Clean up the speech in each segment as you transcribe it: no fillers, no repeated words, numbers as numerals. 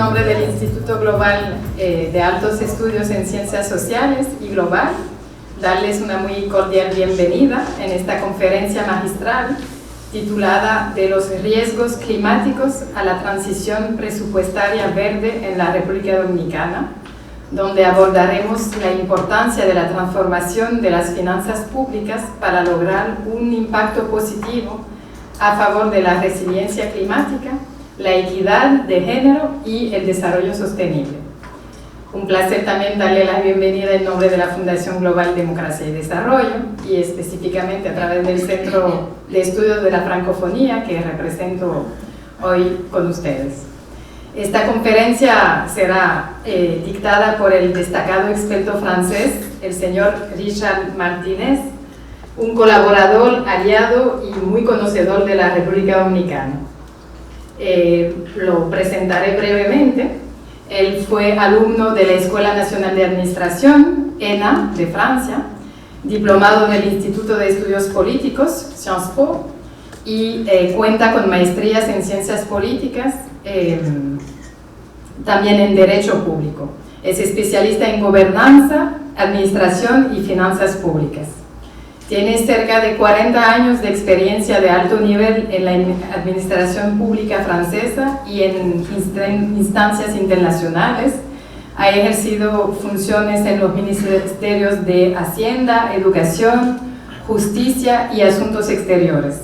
nombre del Instituto Global de Altos Estudios en Ciencias Sociales y Global, darles una muy cordial bienvenida en esta conferencia magistral titulada De los riesgos climáticos a la transición presupuestaria verde en la República Dominicana, donde abordaremos la importancia de la transformación de las finanzas públicas para lograr un impacto positivo a favor de la resiliencia climática, la equidad de género y el desarrollo sostenible. Un placer también darle la bienvenida en nombre de la Fundación Global Democracia y Desarrollo y específicamente a través del Centro de Estudios de la Francofonía que represento hoy con ustedes. Esta conferencia será dictada por el destacado experto francés, el señor Richard Martinez, un colaborador, aliado y muy conocedor de la República Dominicana. Lo presentaré brevemente. Él fue alumno de la Escuela Nacional de Administración, ENA, de Francia, diplomado del Instituto de Estudios Políticos, Sciences Po, y cuenta con maestrías en Ciencias Políticas, también en Derecho Público. Es especialista en Gobernanza, Administración y Finanzas Públicas. Tiene cerca de 40 años de experiencia de alto nivel en la administración pública francesa y en instancias internacionales. Ha ejercido funciones en los ministerios de Hacienda, Educación, Justicia y Asuntos Exteriores.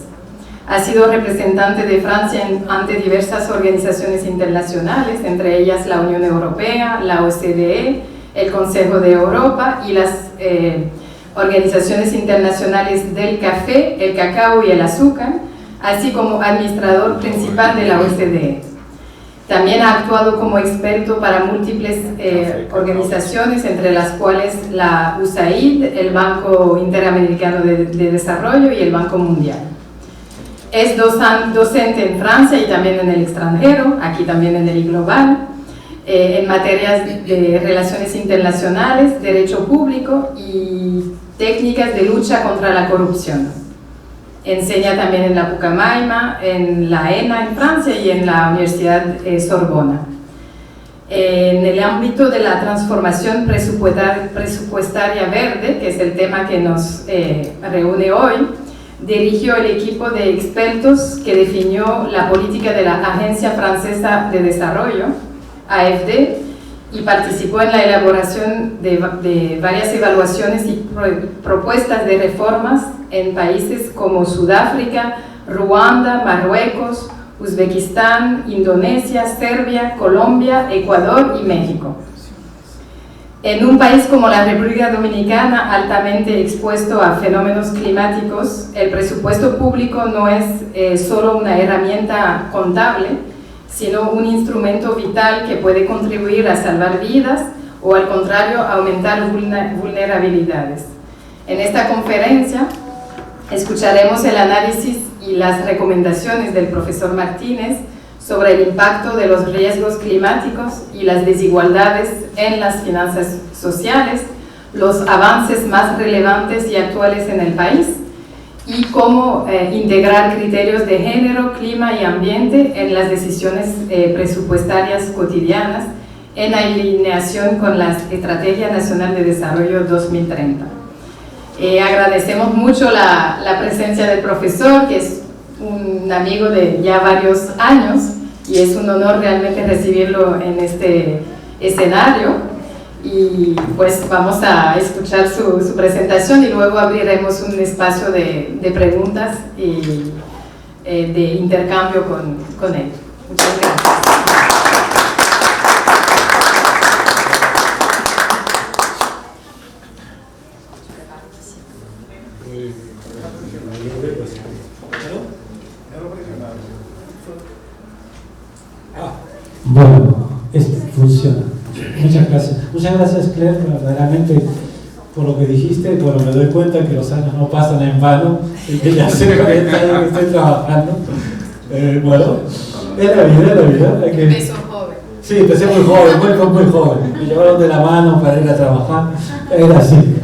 Ha sido representante de Francia ante diversas organizaciones internacionales, entre ellas la Unión Europea, la OCDE, el Consejo de Europa y las organizaciones internacionales del café, el cacao y el azúcar, así como administrador principal de la OCDE. También ha actuado como experto para múltiples organizaciones, entre las cuales la USAID, el Banco Interamericano de Desarrollo y el Banco Mundial. Es docente en Francia y también en el extranjero, aquí también en el Global, en materias de relaciones internacionales, derecho público y técnicas de lucha contra la corrupción. Enseña también en la Pucamaima, en la ENA en Francia y en la Universidad Sorbona. En el ámbito de la transformación presupuestaria verde, que es el tema que nos reúne hoy, dirigió el equipo de expertos que definió la política de la Agencia Francesa de Desarrollo, AFD, y participó en la elaboración de varias evaluaciones y propuestas de reformas en países como Sudáfrica, Ruanda, Marruecos, Uzbekistán, Indonesia, Serbia, Colombia, Ecuador y México. En un país como la República Dominicana, altamente expuesto a fenómenos climáticos, el presupuesto público no es solo una herramienta contable, sino un instrumento vital que puede contribuir a salvar vidas o, al contrario, aumentar vulnerabilidades. En esta conferencia escucharemos el análisis y las recomendaciones del profesor Martínez sobre el impacto de los riesgos climáticos y las desigualdades en las finanzas sociales, los avances más relevantes y actuales en el país, y cómo integrar criterios de género, clima y ambiente en las decisiones presupuestarias cotidianas en alineación con la Estrategia Nacional de Desarrollo 2030. Agradecemos mucho la presencia del profesor, que es un amigo de ya varios años, y es un honor realmente recibirlo en este escenario. Y pues vamos a escuchar su presentación y luego abriremos un espacio de preguntas y de intercambio con él. Muchas gracias. Bueno, esto funciona. Muchas gracias. Muchas gracias, Claire, verdaderamente por lo que dijiste. Bueno, me doy cuenta que los años no pasan en vano y que ya hace 40 años que estoy trabajando. Bueno, es la vida. Empezó joven. Sí, empecé muy joven, muy joven. Me llevaron de la mano para ir a trabajar. Era así.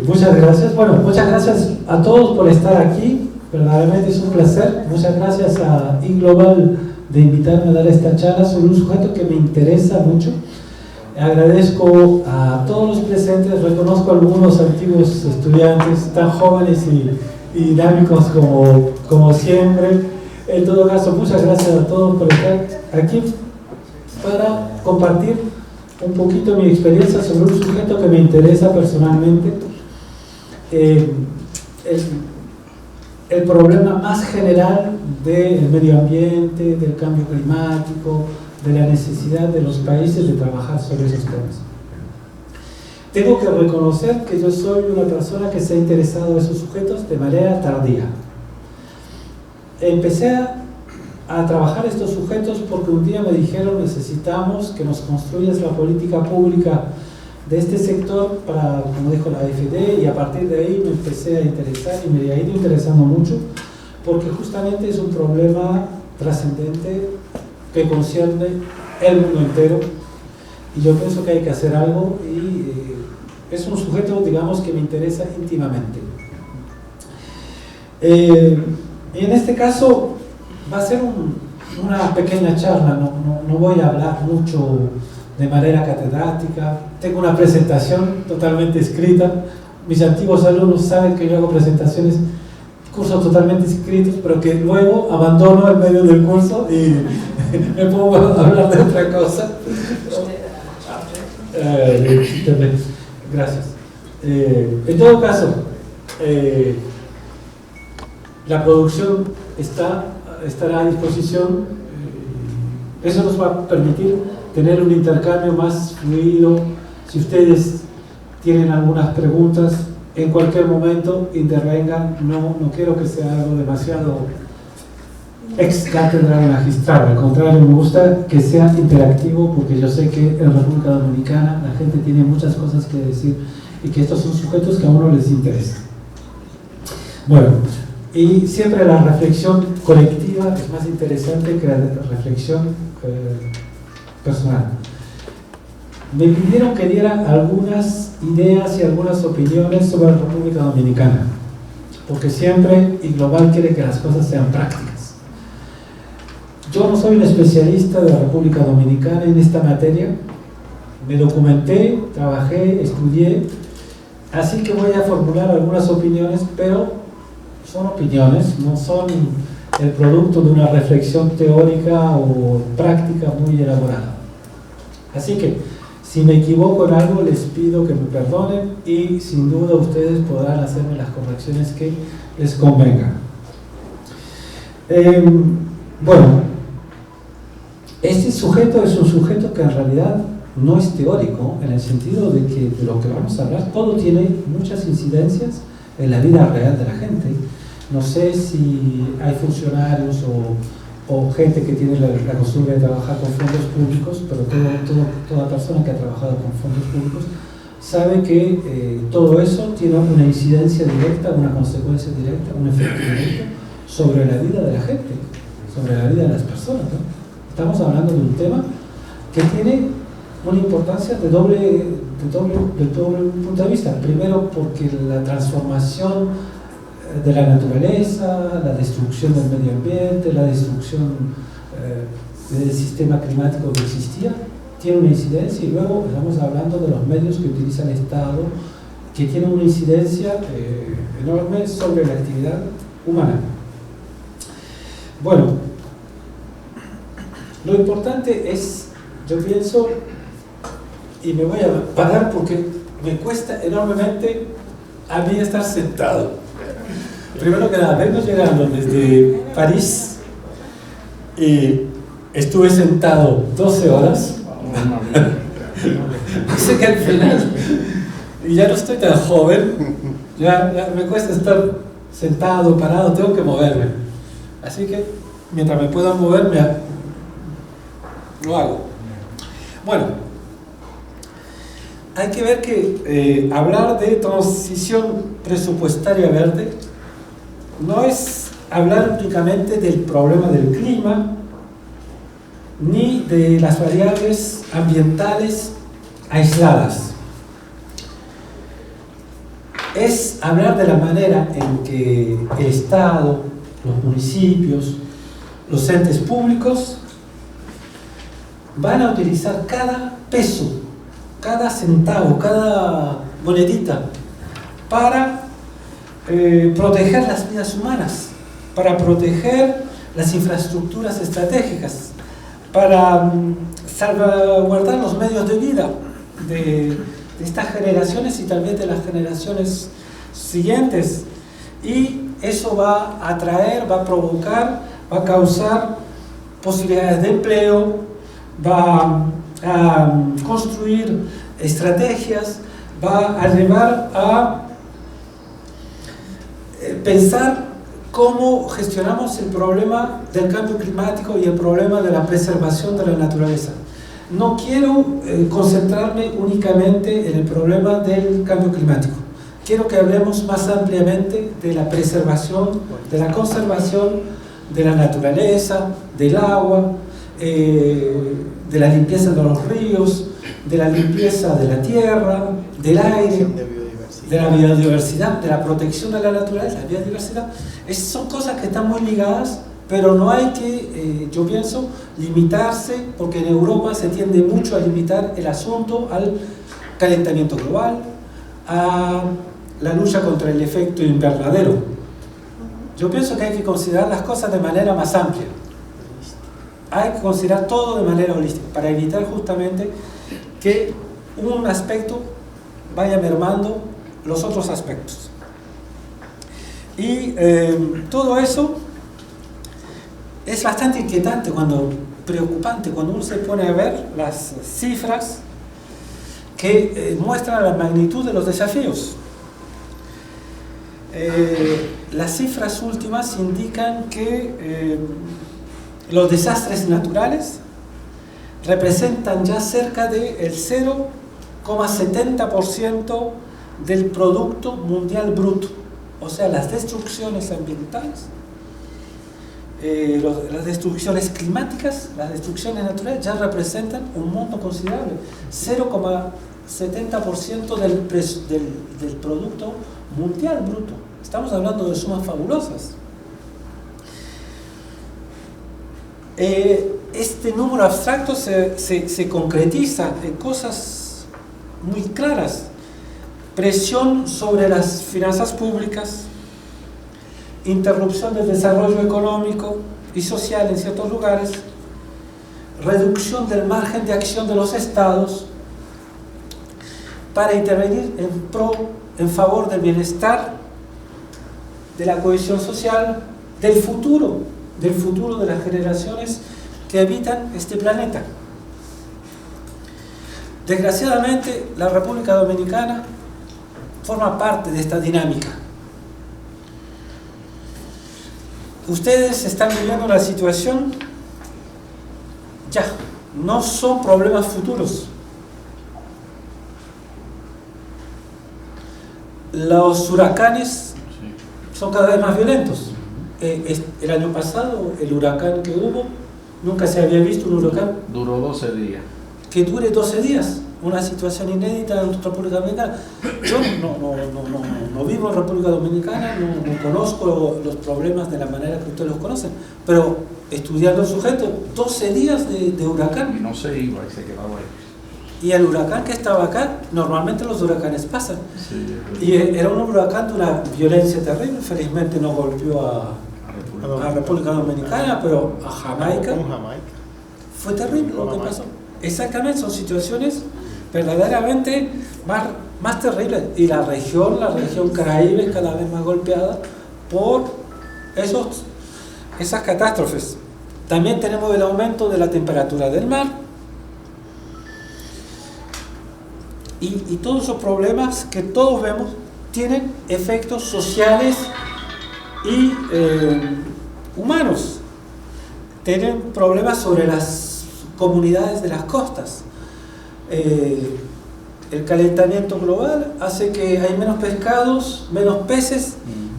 Muchas gracias. Bueno, muchas gracias a todos por estar aquí. Verdaderamente es un placer. Muchas gracias a IGlobal de invitarme a dar esta charla sobre un sujeto que me interesa mucho. Agradezco a todos los presentes, reconozco a algunos antiguos estudiantes, tan jóvenes y dinámicos como siempre. En todo caso, muchas gracias a todos por estar aquí para compartir un poquito mi experiencia sobre un sujeto que me interesa personalmente. El problema más general del medio ambiente, del cambio climático, de la necesidad de los países de trabajar sobre esos temas. Tengo que reconocer que yo soy una persona que se ha interesado en esos sujetos de manera tardía. Empecé a trabajar estos sujetos porque un día me dijeron: necesitamos que nos construyas la política pública de este sector para, como dijo la AfD, y a partir de ahí me empecé a interesar y me he ido interesando mucho porque justamente es un problema trascendente que concierne el mundo entero y yo pienso que hay que hacer algo y es un sujeto, digamos, que me interesa íntimamente. Y en este caso va a ser una pequeña charla, no voy a hablar mucho de manera catedrática. Tengo una presentación totalmente escrita. Mis antiguos alumnos saben que yo hago presentaciones, cursos totalmente escritos, pero que luego abandono en medio del curso y me pongo a hablar de otra cosa. Gracias. En todo caso, la producción estará a disposición. Eso nos va a permitir tener un intercambio más fluido. Si ustedes tienen algunas preguntas, en cualquier momento intervengan. No quiero que sea algo demasiado ex cátedra magistral, al contrario, me gusta que sea interactivo porque yo sé que en República Dominicana la gente tiene muchas cosas que decir y que estos son sujetos que a uno les interesa. Bueno, y siempre la reflexión colectiva es más interesante que la reflexión personal. Me pidieron que diera algunas ideas y algunas opiniones sobre la República Dominicana, porque siempre y global quiere que las cosas sean prácticas. Yo no soy un especialista de la República Dominicana en esta materia, me documenté, trabajé, estudié, así que voy a formular algunas opiniones, pero son opiniones, no son el producto de una reflexión teórica o práctica muy elaborada. Así que, si me equivoco en algo, les pido que me perdonen y sin duda ustedes podrán hacerme las correcciones que les convengan. Bueno, este sujeto es un sujeto que en realidad no es teórico, en el sentido de que de lo que vamos a hablar, todo tiene muchas incidencias en la vida real de la gente. No sé si hay funcionarios o gente que tiene la costumbre de trabajar con fondos públicos, pero toda persona que ha trabajado con fondos públicos sabe que todo eso tiene una incidencia directa, una consecuencia directa, un efecto directo sobre la vida de la gente, sobre la vida de las personas, ¿no? Estamos hablando de un tema que tiene una importancia de doble punto de vista. Primero, porque la transformación de la naturaleza, la destrucción del medio ambiente, la destrucción del sistema climático que existía, tiene una incidencia, y luego estamos hablando de los medios que utiliza el Estado, que tienen una incidencia enorme sobre la actividad humana. Bueno, lo importante es, yo pienso, y me voy a parar porque me cuesta enormemente a mí estar sentado. Primero que nada, vengo llegando desde París y estuve sentado 12 horas. Sé que al final, y ya no estoy tan joven, ya me cuesta estar sentado, parado, tengo que moverme. Así que mientras me pueda mover, lo hago. Bueno, hay que ver que hablar de transición presupuestaria verde no es hablar únicamente del problema del clima ni de las variables ambientales aisladas. Es hablar de la manera en que el Estado, los municipios, los entes públicos van a utilizar cada peso, cada centavo, cada monedita para proteger las vidas humanas, para proteger las infraestructuras estratégicas, para salvaguardar los medios de vida de estas generaciones y también de las generaciones siguientes. Y eso va a atraer, va a provocar, va a causar posibilidades de empleo, va a construir estrategias, va a llevar a pensar cómo gestionamos el problema del cambio climático y el problema de la preservación de la naturaleza. No quiero concentrarme únicamente en el problema del cambio climático. Quiero que hablemos más ampliamente de la preservación, de la conservación de la naturaleza, del agua, de la limpieza de los ríos, de la limpieza de la tierra, del aire, de la biodiversidad, de la protección de la naturaleza, la biodiversidad. Esas son cosas que están muy ligadas, pero no hay que, yo pienso, limitarse, porque en Europa se tiende mucho a limitar el asunto al calentamiento global, a la lucha contra el efecto invernadero. Yo pienso que hay que considerar las cosas de manera más amplia. Hay que considerar todo de manera holística, para evitar justamente que un aspecto vaya mermando los otros aspectos. Y todo eso es bastante inquietante, preocupante, cuando uno se pone a ver las cifras que muestran la magnitud de los desafíos. Las cifras últimas indican que los desastres naturales representan ya cerca del 0,70% del Producto Mundial Bruto. O sea, las destrucciones ambientales, las destrucciones climáticas, las destrucciones naturales ya representan un monto considerable. 0,70% del Producto Mundial Bruto. Estamos hablando de sumas fabulosas. Este número abstracto se concretiza en cosas muy claras. Presión sobre las finanzas públicas, interrupción del desarrollo económico y social en ciertos lugares, reducción del margen de acción de los estados para intervenir en favor del bienestar, de la cohesión social, del futuro de las generaciones que habitan este planeta. Desgraciadamente, la República Dominicana forma parte de esta dinámica. Ustedes están viviendo una situación, ya, no son problemas futuros. Los huracanes son cada vez más violentos. El año pasado, el huracán que hubo, nunca se había visto un huracán. Duró 12 días. Que dure 12 días, una situación inédita en República Dominicana. Yo no vivo en República Dominicana, no conozco los problemas de la manera que ustedes los conocen, pero estudiando el sujeto, 12 días de huracán. Y no se iba y se quedaba ahí. Y el huracán que estaba acá, normalmente los huracanes pasan. Sí, y era un huracán de una violencia terrible. Felizmente no golpeó a República Dominicana, pero a Jamaica. Fue terrible lo que pasó. Exactamente, son situaciones verdaderamente más terribles. Y la región Caraíbe es cada vez más golpeada por esas catástrofes. También tenemos el aumento de la temperatura del mar. Y todos esos problemas que todos vemos tienen efectos sociales y humanos. Tienen problemas sobre las comunidades de las costas. El calentamiento global hace que hay menos pescados, menos peces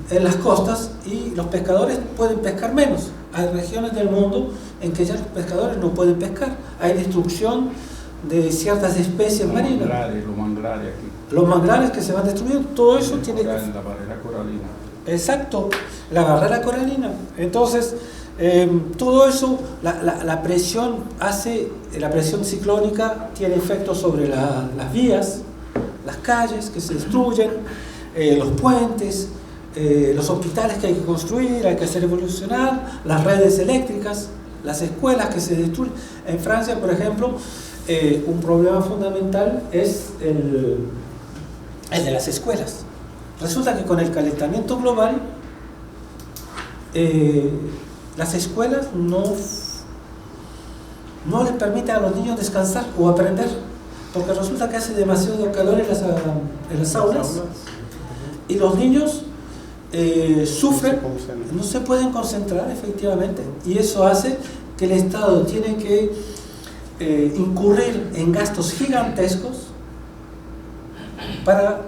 en las costas y los pescadores pueden pescar menos. Hay regiones del mundo en que ya los pescadores no pueden pescar. Hay destrucción de ciertas especies marinas. Los manglares aquí. Los manglares que se van destruyendo, todo eso tiene... La barrera coralina. Exacto, la barrera coralina. Entonces, Todo eso, la presión ciclónica tiene efectos sobre las vías, las calles que se destruyen, los puentes, los hospitales que hay que construir, hay que hacer evolucionar, las redes eléctricas, las escuelas que se destruyen. En Francia, por ejemplo, un problema fundamental es el de las escuelas. Resulta que con el calentamiento global, las escuelas no les permiten a los niños descansar o aprender, porque resulta que hace demasiado calor en las aulas y los niños sufren, no se pueden concentrar efectivamente, y eso hace que el Estado tiene que incurrir en gastos gigantescos para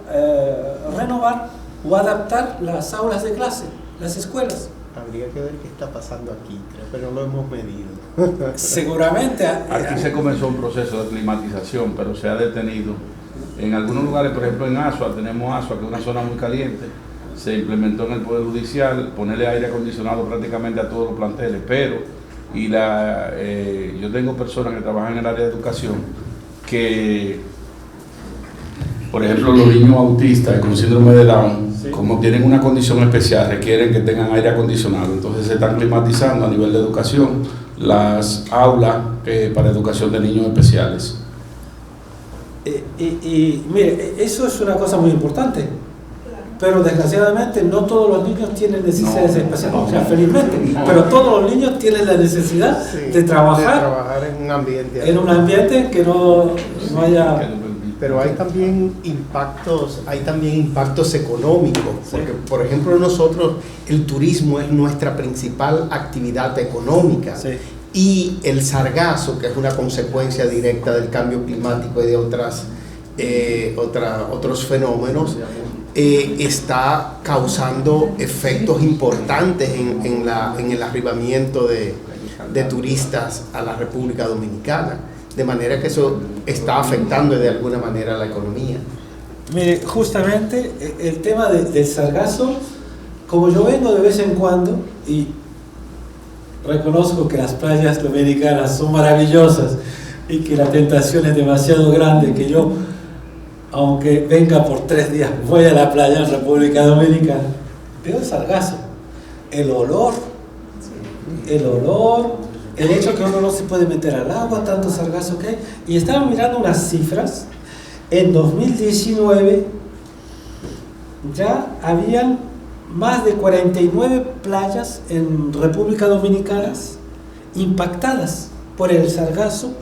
renovar o adaptar las aulas de clase, las escuelas. Habría que ver qué está pasando aquí, creo que no lo hemos medido. Seguramente. Aquí se comenzó un proceso de climatización, pero se ha detenido. En algunos lugares, por ejemplo en Asua, tenemos Asua, que es una zona muy caliente, se implementó en el Poder Judicial ponerle aire acondicionado prácticamente a todos los planteles, pero yo tengo personas que trabajan en el área de educación que, por ejemplo, los niños autistas con síndrome de Down, sí, como tienen una condición especial, requieren que tengan aire acondicionado. Entonces se están climatizando a nivel de educación las aulas para educación de niños especiales. Mire, eso es una cosa muy importante, pero desgraciadamente no todos los niños tienen necesidades especiales, o sea, felizmente, pero todos los niños tienen la necesidad de trabajar en un ambiente que no haya... Pero hay también impactos económicos, porque por ejemplo nosotros, el turismo es nuestra principal actividad económica, sí, y el sargazo, que es una consecuencia directa del cambio climático y de otros fenómenos, está causando efectos importantes en el arribamiento de turistas a la República Dominicana. De manera que eso está afectando de alguna manera la economía. Mire, justamente el tema del sargazo, como yo vengo de vez en cuando y reconozco que las playas dominicanas son maravillosas y que la tentación es demasiado grande, que yo, aunque venga por 3 días, voy a la playa en República Dominicana, veo el sargazo, el olor, el hecho que uno no se puede meter al agua, tanto sargazo que hay. Y estaba mirando unas cifras. En 2019 ya habían más de 49 playas en República Dominicana impactadas por el sargazo,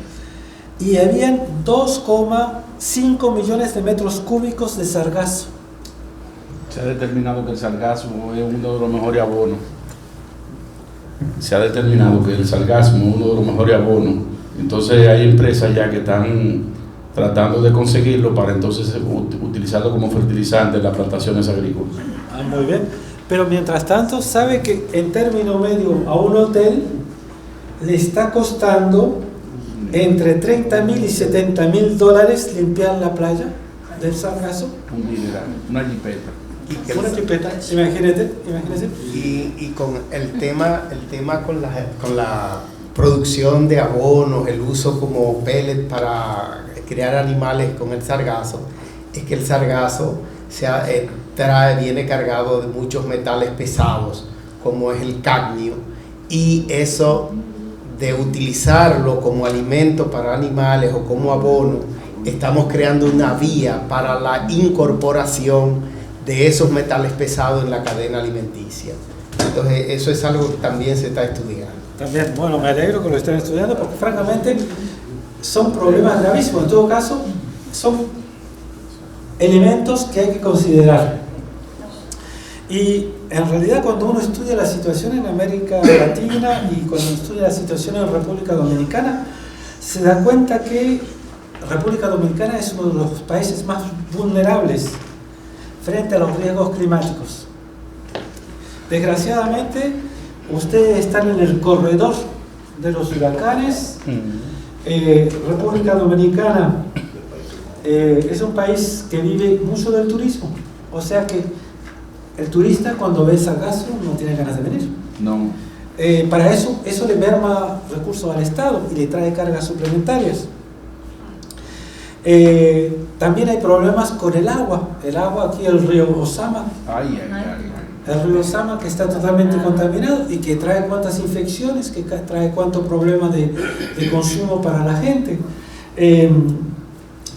y habían 2,5 millones de metros cúbicos de sargazo. Se ha determinado que el sargazo es uno de los mejores abonos. Se ha determinado que el sargazo es uno de los mejores abonos. Entonces hay empresas ya que están tratando de conseguirlo para entonces utilizarlo como fertilizante en las plantaciones agrícolas. Muy bien. Pero mientras tanto, ¿sabe que en término medio a un hotel le está costando entre $30,000 y $70,000 limpiar la playa del sargazo? Un dineral, una jipeta. Una jipeta, imagínate. Y con el tema con la producción de abonos, el uso como pellet para criar animales con el sargazo, es que el sargazo viene cargado de muchos metales pesados, como es el cadmio, y eso de utilizarlo como alimento para animales o como abono, estamos creando una vía para la incorporación de esos metales pesados en la cadena alimenticia. Entonces eso es algo que también se está estudiando. También, bueno, me alegro que lo estén estudiando, porque francamente son problemas gravísimos. En todo caso, son elementos que hay que considerar. Y en realidad, cuando uno estudia la situación en América Latina y cuando estudia la situación en República Dominicana, se da cuenta que República Dominicana es uno de los países más vulnerables frente a los riesgos climáticos. Desgraciadamente, ustedes están en el corredor de los huracanes. República Dominicana es un país que vive mucho del turismo, o sea que el turista cuando ve sargazo no tiene ganas de venir. No. para eso le merma recursos al Estado y le trae cargas suplementarias. También hay problemas con el agua. El agua aquí, el río Osama. El río Osama, que está totalmente contaminado y que trae cuantas infecciones, que trae cuántos problemas de consumo para la gente.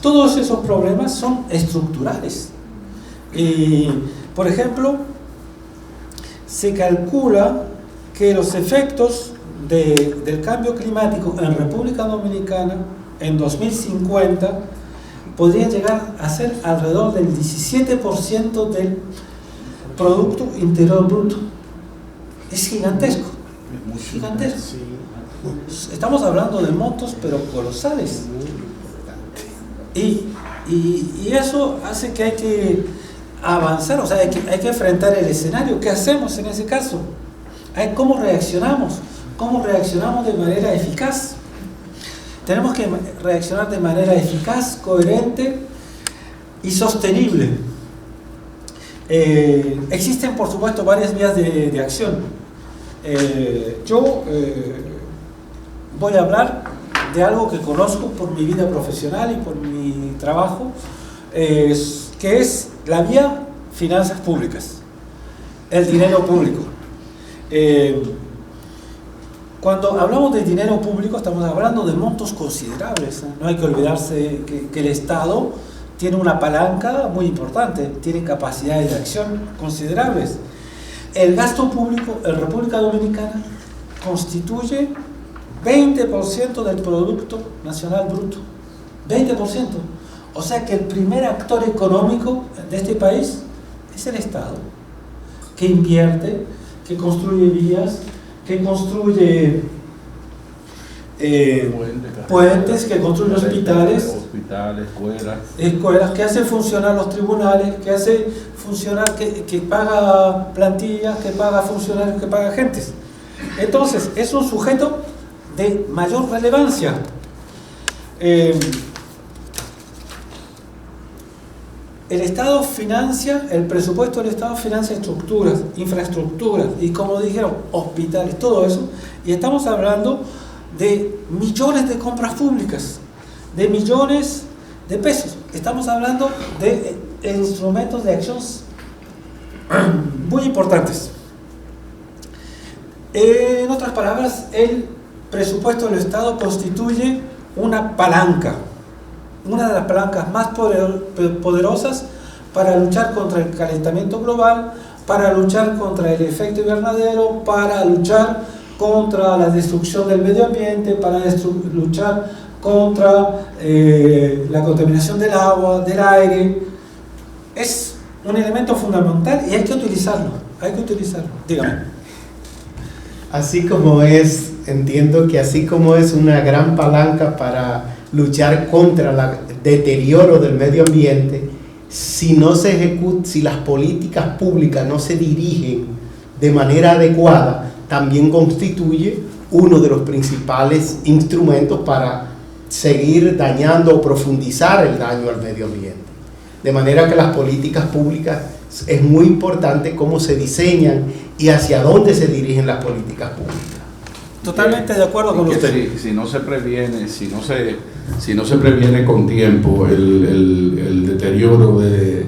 Todos esos problemas son estructurales. Por ejemplo, se calcula que los efectos del cambio climático en República Dominicana en 2050 podrían llegar a ser alrededor del 17% del Producto Interior Bruto. Es gigantesco, gigantesco. Estamos hablando de montos pero colosales. Y eso hace que hay que avanzar, o sea, hay que enfrentar el escenario. ¿Qué hacemos en ese caso? ¿Cómo reaccionamos? ¿Cómo reaccionamos de manera eficaz? Tenemos que reaccionar de manera eficaz, coherente y sostenible. Existen, por supuesto, varias vías de acción. Yo voy a hablar de algo que conozco por mi vida profesional y por mi trabajo, que es la vía finanzas públicas, el dinero público. Cuando hablamos de dinero público estamos hablando de montos considerables. No hay que olvidarse que el Estado tiene una palanca muy importante, tiene capacidades de acción considerables. El gasto público en República Dominicana constituye 20% del Producto Nacional Bruto. 20%. O sea que el primer actor económico de este país es el Estado, que invierte, que construye vías, que construye puentes, que construye hospitales, escuelas, que hace funcionar los tribunales, que hace funcionar, que paga plantillas, que paga funcionarios, que paga gentes. Entonces, es un sujeto de mayor relevancia. El Estado financia, el presupuesto del Estado financia estructuras, infraestructuras y, como dijeron, hospitales, todo eso. Y estamos hablando de millones de compras públicas, de millones de pesos. Estamos hablando de instrumentos de acción muy importantes. En otras palabras, el presupuesto del Estado constituye una palanca, una de las palancas más poderosas para luchar contra el calentamiento global, para luchar contra el efecto invernadero, para luchar contra la destrucción del medio ambiente, para luchar contra la contaminación del agua, del aire. Es un elemento fundamental y hay que utilizarlo, Dígame. Así como es, entiendo que así como es una gran palanca para luchar contra el deterioro del medio ambiente, si no se ejecuta, si las políticas públicas no se dirigen de manera adecuada, también constituye uno de los principales instrumentos para seguir dañando o profundizar el daño al medio ambiente. De manera que las políticas públicas es muy importante cómo se diseñan y hacia dónde se dirigen las políticas públicas. Totalmente de acuerdo con usted. Si no se previene, si no se previene con tiempo el deterioro de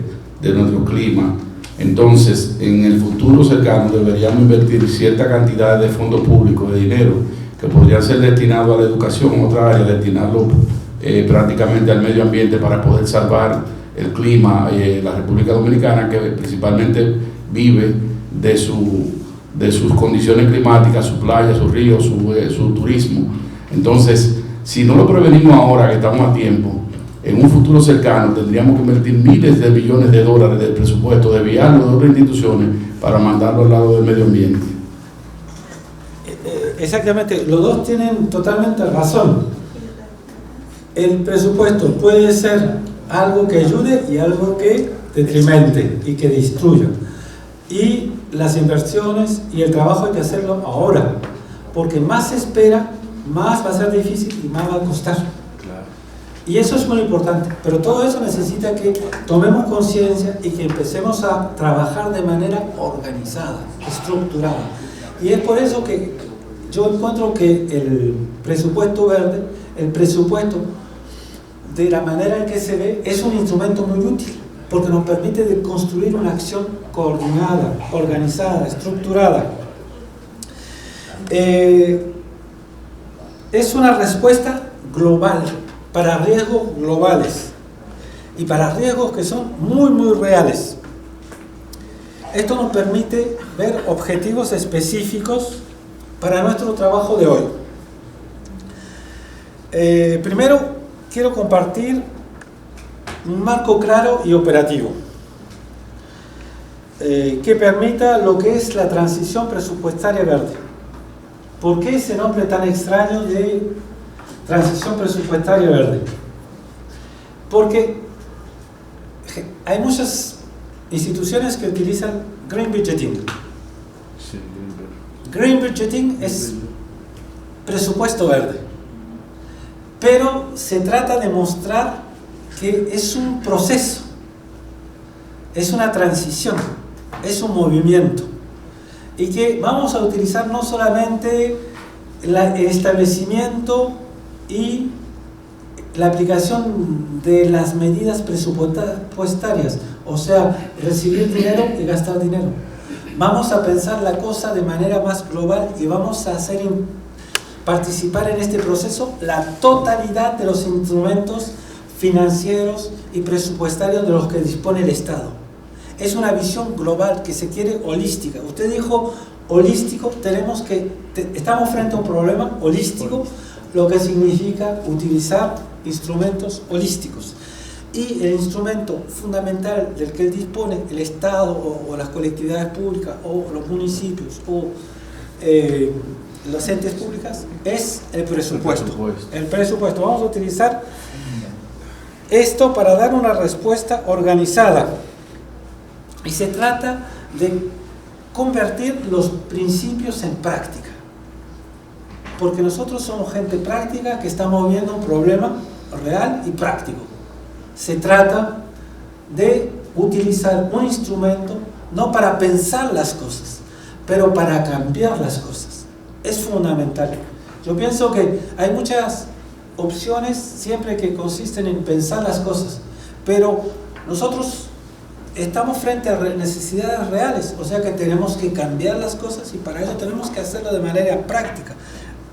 nuestro clima, entonces en el futuro cercano deberíamos invertir cierta cantidad de fondos públicos, de dinero, que podrían ser destinados a la educación, otra área, destinarlo prácticamente al medio ambiente para poder salvar el clima, la República Dominicana, que principalmente vive de sus condiciones climáticas, su playa, sus ríos, su turismo. Entonces, si no lo prevenimos ahora, que estamos a tiempo, en un futuro cercano tendríamos que invertir miles de millones de dólares del presupuesto, desviarlo de otras instituciones para mandarlo al lado del medio ambiente. Exactamente, los dos tienen totalmente razón. El presupuesto puede ser algo que ayude y algo que detrimente y que destruya. Y las inversiones y el trabajo hay que hacerlo ahora, porque más se espera, más va a ser difícil y más va a costar. Claro. Y eso es muy importante, pero todo eso necesita que tomemos conciencia y que empecemos a trabajar de manera organizada, estructurada. Y es por eso que yo encuentro que el presupuesto verde, el presupuesto de la manera en que se ve, es un instrumento muy útil, porque nos permite de construir una acción coordinada, organizada, estructurada. Es una respuesta global para riesgos globales y para riesgos que son muy, muy reales. Esto nos permite ver objetivos específicos para nuestro trabajo de hoy. Primero, quiero compartir un marco claro y operativo que permita lo que es la transición presupuestaria verde. ¿Por qué ese nombre tan extraño de transición presupuestaria verde? Porque hay muchas instituciones que utilizan Green Budgeting. Green Budgeting es presupuesto verde, pero se trata de mostrar que es un proceso, es una transición, es un movimiento, y que vamos a utilizar no solamente el establecimiento y la aplicación de las medidas presupuestarias, o sea, recibir dinero y gastar dinero. Vamos a pensar la cosa de manera más global y vamos a hacer participar en este proceso la totalidad de los instrumentos financieros y presupuestarios de los que dispone el Estado. Es una visión global que se quiere holística. Usted dijo holístico, estamos frente a un problema holístico, lo que significa utilizar instrumentos holísticos. Y el instrumento fundamental del que dispone el Estado o las colectividades públicas o los municipios o las entes públicas es el presupuesto. El presupuesto. Vamos a utilizar esto para dar una respuesta organizada. Y se trata de convertir los principios en práctica. Porque nosotros somos gente práctica que estamos viendo un problema real y práctico. Se trata de utilizar un instrumento no para pensar las cosas, pero para cambiar las cosas. Es fundamental. Yo pienso que hay muchas opciones siempre que consisten en pensar las cosas, pero nosotros estamos frente a necesidades reales, o sea que tenemos que cambiar las cosas y para ello tenemos que hacerlo de manera práctica,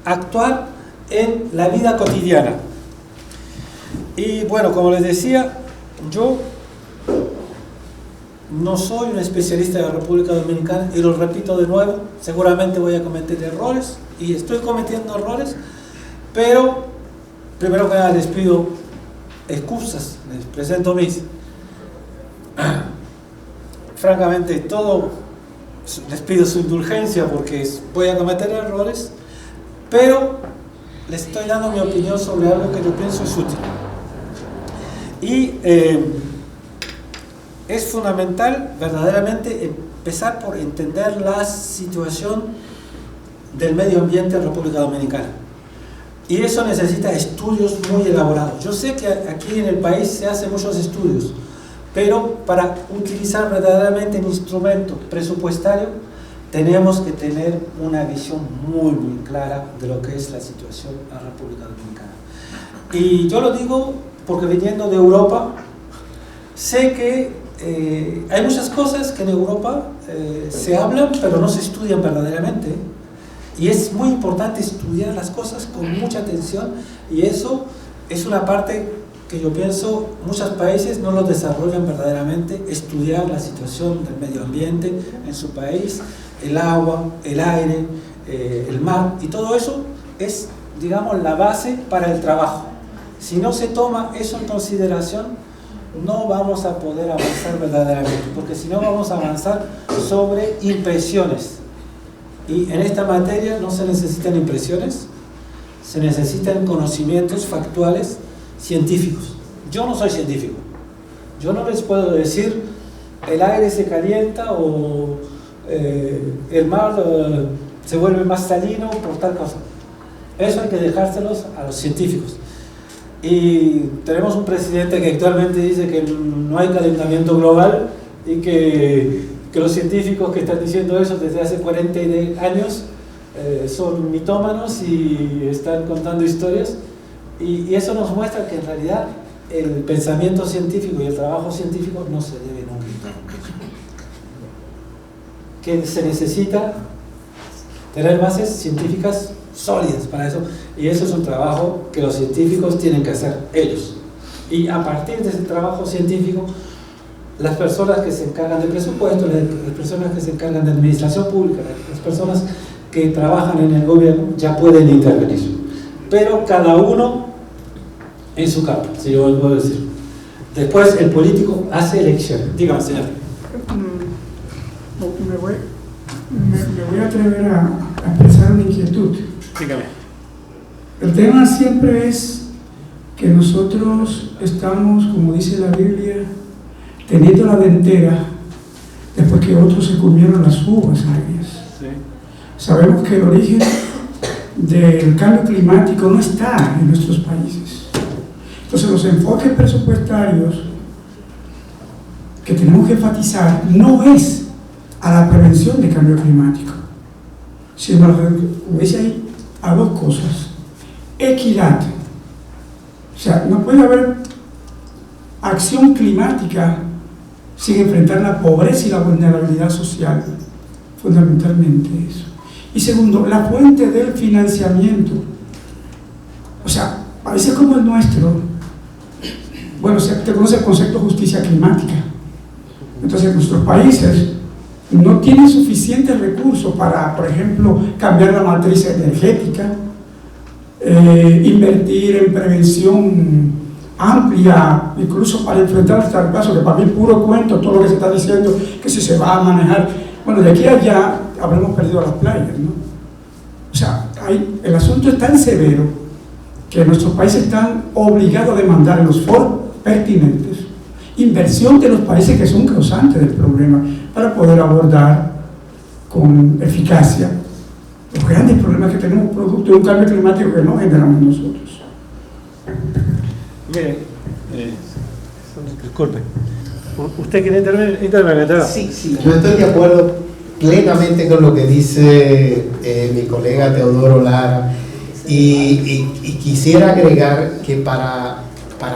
actuar en la vida cotidiana. Y bueno, como les decía, yo no soy un especialista de la República Dominicana y lo repito de nuevo, seguramente voy a cometer errores y estoy cometiendo errores, pero primero que nada les pido excusas, les presento mis... Francamente, les pido su indulgencia porque voy a cometer errores, pero les estoy dando mi opinión sobre algo que yo pienso es útil. Y es fundamental verdaderamente empezar por entender la situación del medio ambiente en República Dominicana. Y eso necesita estudios muy elaborados. Yo sé que aquí en el país se hacen muchos estudios, pero para utilizar verdaderamente el instrumento presupuestario tenemos que tener una visión muy, muy clara de lo que es la situación en la República Dominicana. Y yo lo digo porque viniendo de Europa, sé que hay muchas cosas que en Europa se hablan, pero no se estudian verdaderamente. Y es muy importante estudiar las cosas con mucha atención, y eso es una parte que yo pienso muchos países no lo desarrollan verdaderamente, estudiar la situación del medio ambiente en su país, el agua, el aire, el mar, y todo eso es, digamos, la base para el trabajo. Si no se toma eso en consideración, no vamos a poder avanzar verdaderamente, porque si no vamos a avanzar sobre impresiones. Y en esta materia no se necesitan impresiones, se necesitan conocimientos factuales científicos. Yo no soy científico. Yo no les puedo decir el aire se calienta o el mar se vuelve más salino por tal cosa. Eso hay que dejárselos a los científicos. Y tenemos un presidente que actualmente dice que no hay calentamiento global y que que los científicos que están diciendo eso desde hace 40 años son mitómanos y están contando historias, y eso nos muestra que en realidad el pensamiento científico y el trabajo científico no se debe nunca. Que se necesita tener bases científicas sólidas para eso, y eso es un trabajo que los científicos tienen que hacer ellos. Y a partir de ese trabajo científico, las personas que se encargan de presupuesto, las personas que se encargan de administración pública, las personas que trabajan en el gobierno ya pueden intervenir. Pero cada uno en su campo, si yo puedo decir. Después el político hace elecciones. Dígame, señor. Me voy a atrever a expresar una inquietud. Dígame. El tema siempre es que nosotros estamos, como dice la Biblia, teniendo la dentera después que otros se comieron las uvas agrias. Sí. Sabemos que el origen del cambio climático no está en nuestros países. Entonces los enfoques presupuestarios que tenemos que enfatizar no es a la prevención del cambio climático, sino a dos cosas: equidad. O sea, no puede haber acción climática sin enfrentar la pobreza y la vulnerabilidad social, fundamentalmente eso. Y segundo, la fuente del financiamiento. O sea, países como el nuestro, bueno, se conoce el concepto de justicia climática. Entonces, nuestros países no tienen suficientes recursos para, por ejemplo, cambiar la matriz energética, invertir en prevención amplia, incluso para enfrentar el sargazo, que para mí es puro cuento todo lo que se está diciendo, que si se va a manejar. Bueno, de aquí a allá habremos perdido las playas, ¿no? O sea, el asunto es tan severo que nuestros países están obligados a demandar en los foros pertinentes inversión de los países que son causantes del problema para poder abordar con eficacia los grandes problemas que tenemos producto de un cambio climático que no generamos nosotros. Miren, disculpe, ¿usted quiere intervenir? Sí, yo estoy de acuerdo plenamente con lo que dice mi colega Teodoro Lara, y quisiera agregar que para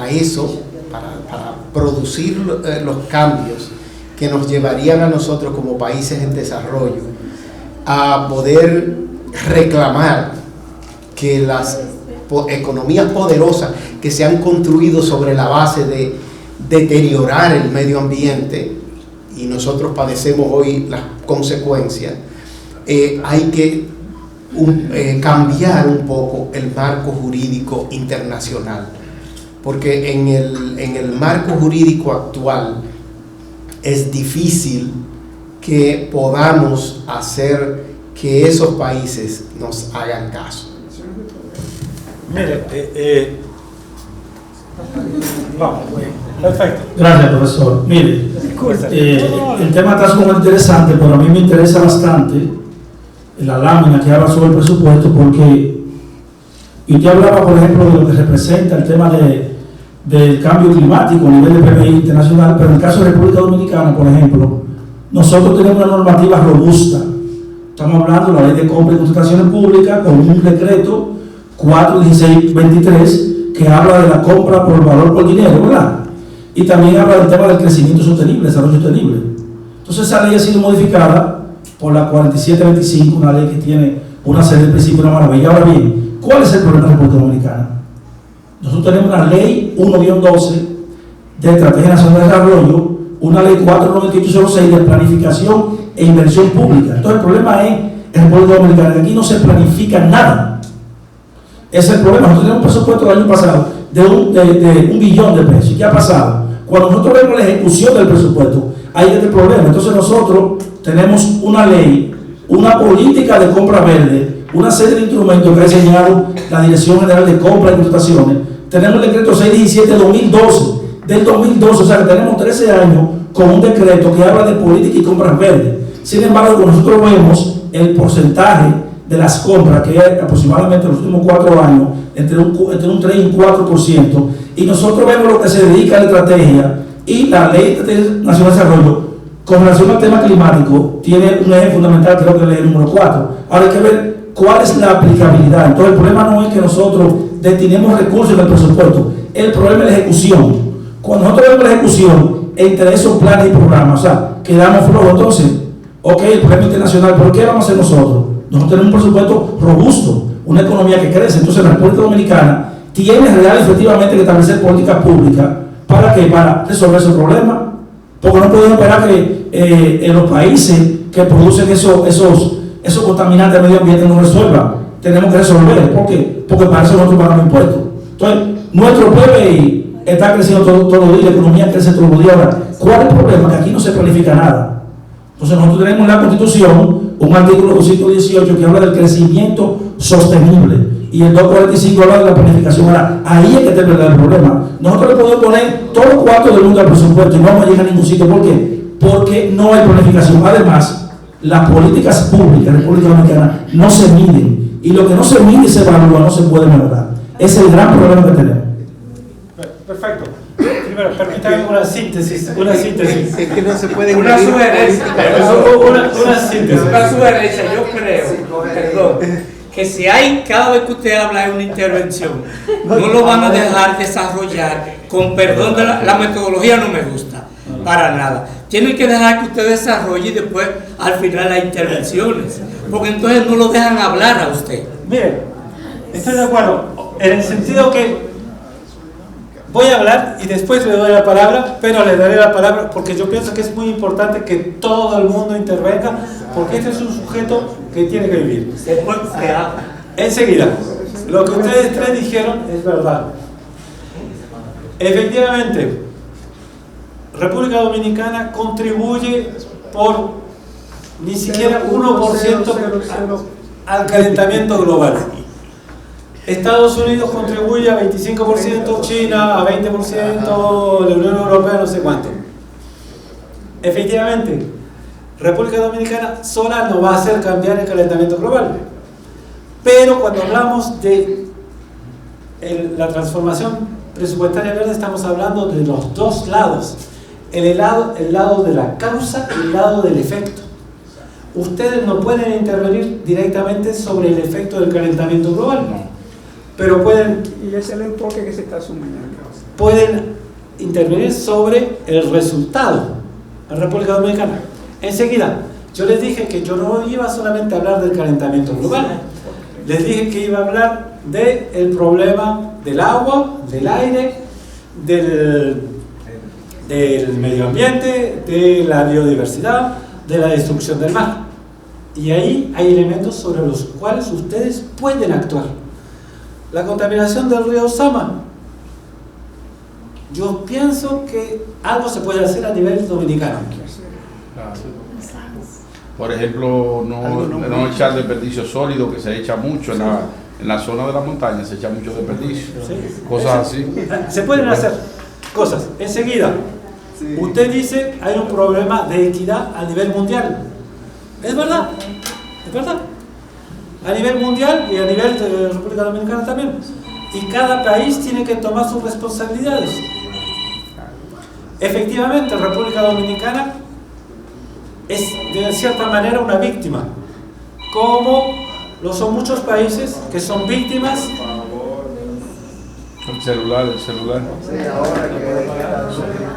eso, para producir los cambios que nos llevarían a nosotros como países en desarrollo a poder reclamar que las economías poderosas que se han construido sobre la base de deteriorar el medio ambiente, y nosotros padecemos hoy las consecuencias, hay que cambiar un poco el marco jurídico internacional, porque en el marco jurídico actual es difícil que podamos hacer que esos países nos hagan caso. Mire, vamos, perfecto. Gracias, profesor. Mire, el tema está súper interesante, pero a mí me interesa bastante la lámina que habla sobre el presupuesto, porque usted hablaba, por ejemplo, de lo que representa el tema del cambio climático a nivel de PBI internacional, pero en el caso de República Dominicana, por ejemplo, nosotros tenemos una normativa robusta. Estamos hablando de la ley de compra y contrataciones públicas con un decreto 41623 que habla de la compra por valor por dinero, ¿verdad? Y también habla del tema del crecimiento sostenible, desarrollo sostenible. Entonces esa ley ha sido modificada por la 4725, una ley que tiene una serie de principios, una maravilla. Ahora bien, ¿cuál es el problema de la República Dominicana? Nosotros tenemos una ley 1-12 de Estrategia Nacional de Desarrollo, una ley 49806 de planificación e inversión pública. Entonces el problema es en República Dominicana que aquí no se planifica nada. Ese es el problema. Nosotros tenemos un presupuesto del año pasado de $1 billón de pesos. ¿Y qué ha pasado? Cuando nosotros vemos la ejecución del presupuesto, hay este problema. Entonces nosotros tenemos una ley, una política de compra verde, una serie de instrumentos que ha diseñado la Dirección General de Compras y Contrataciones. Tenemos el decreto 617 del 2012, o sea que tenemos 13 años con un decreto que habla de política y compras verdes. Sin embargo, cuando nosotros vemos el porcentaje de las compras, que es aproximadamente en los últimos 4 años, entre un 3 y un 4%, y nosotros vemos lo que se dedica a la estrategia y la Ley Nacional de Desarrollo, con relación al tema climático, tiene un eje fundamental, creo que es el número 4. Ahora hay que ver cuál es la aplicabilidad. Entonces el problema no es que nosotros destinemos recursos en el presupuesto, el problema es la ejecución. Cuando nosotros vemos la ejecución entre esos planes y programas, o sea, quedamos flojos. Entonces, ok, el problema internacional, ¿por qué vamos a hacer nosotros? Nosotros tenemos un presupuesto robusto, una economía que crece. Entonces la República Dominicana tiene real efectivamente que establecer políticas públicas. ¿Para qué? Para resolver esos problemas. Porque no podemos esperar que en los países que producen esos contaminantes del medio ambiente no resuelvan. Tenemos que resolver. ¿Por qué? Porque para eso nosotros pagamos impuestos. Entonces, nuestro PBI está creciendo todos los días, la economía crece todos los días. Ahora, ¿cuál es el problema? Que aquí no se planifica nada. Entonces, nosotros tenemos en la Constitución un artículo 218 que habla del crecimiento sostenible. Y el 245 habla de la planificación. Ahora, ahí es que está el verdadero problema. Nosotros le podemos poner todos los cuartos del mundo al presupuesto y no vamos a llegar a ningún sitio. ¿Por qué? Porque no hay planificación. Además, las políticas públicas de la República Dominicana no se miden. Y lo que no se mide y se evalúa no se puede mejorar. Ese es el gran problema que tenemos. Perfecto. Primero, permítame una síntesis. Es que no se puede Una sugerencia. Una síntesis. Una sugerencia, yo creo, perdón, que si hay, cada vez que usted habla en una intervención, no lo van a dejar desarrollar, con perdón de la metodología no me gusta, para nada. Tienen que dejar que usted desarrolle y después al final las intervenciones, porque entonces no lo dejan hablar a usted. Mire, estoy de acuerdo, en el sentido que voy a hablar y después le doy la palabra, pero le daré la palabra porque yo pienso que es muy importante que todo el mundo intervenga, porque este es un sujeto que tiene que vivir. Después se habla. Enseguida, lo que ustedes tres dijeron es verdad. Efectivamente, República Dominicana contribuye por ni siquiera 1% al calentamiento global. Estados Unidos contribuye a 25%, China a 20%, la Unión Europea no sé cuánto. Efectivamente, República Dominicana sola no va a hacer cambiar el calentamiento global. Pero cuando hablamos de la transformación presupuestaria verde, estamos hablando de los dos lados. El lado de la causa y el lado del efecto. Ustedes no pueden intervenir directamente sobre el efecto del calentamiento global, pero pueden... Y ese es el enfoque que se está asumiendo. Pueden intervenir sobre el resultado en República Dominicana. Enseguida, yo les dije que yo no iba solamente a hablar del calentamiento global. Les dije que iba a hablar del problema del agua, del aire, del medio ambiente, de la biodiversidad, de la destrucción del mar. Y ahí hay elementos sobre los cuales ustedes pueden actuar. La contaminación del río Sama. Yo pienso que algo se puede hacer a nivel dominicano. Por ejemplo, no echar desperdicio sólido, que se echa mucho en la zona de la montaña, se echa mucho desperdicio. Sí. Cosas así. Se pueden hacer cosas. Enseguida, usted dice hay un problema de equidad a nivel mundial. Es verdad, es verdad. A nivel mundial y a nivel de República Dominicana también. Y cada país tiene que tomar sus responsabilidades. Efectivamente, República Dominicana es de cierta manera una víctima, como lo son muchos países que son víctimas. El celular.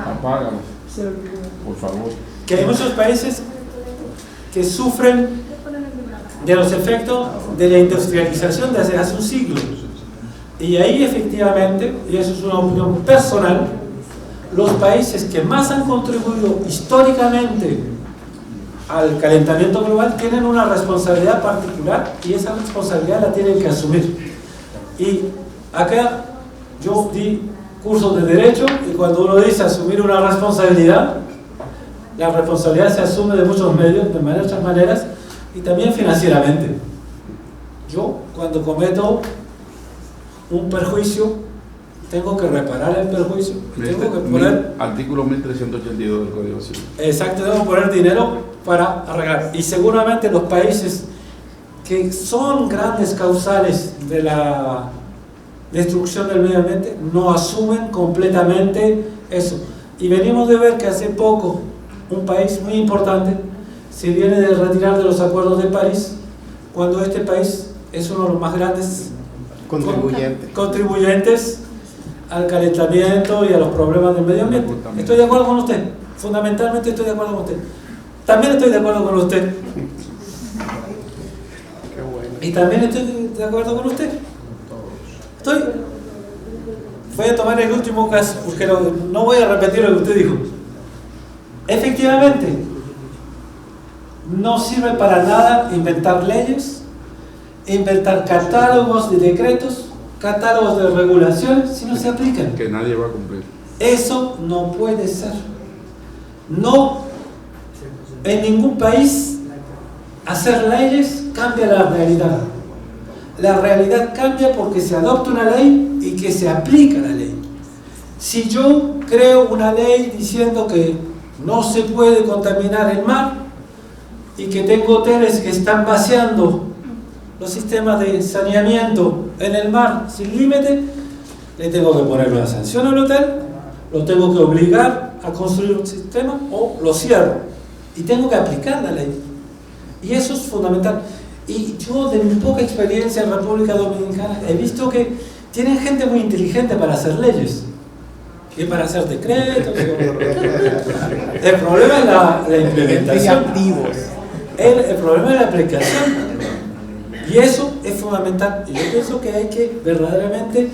Apágalo, por favor. Que hay muchos países que sufren de los efectos de la industrialización desde hace un siglo. Y ahí efectivamente, y eso es una opinión personal, los países que más han contribuido históricamente al calentamiento global tienen una responsabilidad particular y esa responsabilidad la tienen que asumir. Y acá yo di cursos de derecho y cuando uno dice asumir una responsabilidad, la responsabilidad se asume de muchos medios, de muchas maneras y también financieramente. Yo cuando cometo un perjuicio tengo que reparar el perjuicio, tengo que poner... Artículo 1382 del Código Civil. Exacto, tengo que poner dinero para arreglar. Y seguramente los países que son grandes causales de la destrucción del medio ambiente no asumen completamente eso. Y venimos de ver que hace poco un país muy importante, se viene de retirar de los acuerdos de París, cuando este país es uno de los más grandes contribuyentes al calentamiento y a los problemas del medio ambiente. Estoy de acuerdo con usted, fundamentalmente estoy de acuerdo con usted. También estoy de acuerdo con usted. Y también estoy de acuerdo con usted. Voy a tomar el último caso, porque no voy a repetir lo que usted dijo. Efectivamente, no sirve para nada inventar leyes, inventar catálogos de decretos, catálogos de regulaciones, si no se aplican. Que nadie va a cumplir. Eso no puede ser. No, en ningún país hacer leyes cambia la realidad. La realidad cambia porque se adopta una ley y que se aplica la ley. Si yo creo una ley diciendo que no se puede contaminar el mar y que tengo hoteles que están vaciando los sistemas de saneamiento en el mar sin límite, le tengo que poner una sanción al hotel, lo tengo que obligar a construir un sistema o lo cierro. Y tengo que aplicar la ley. Y eso es fundamental. Y yo, de mi poca experiencia en República Dominicana, he visto que tienen gente muy inteligente para hacer leyes y para hacer decretos. El problema es la implementación. El problema es la aplicación. Y eso es fundamental. Y yo pienso que hay que verdaderamente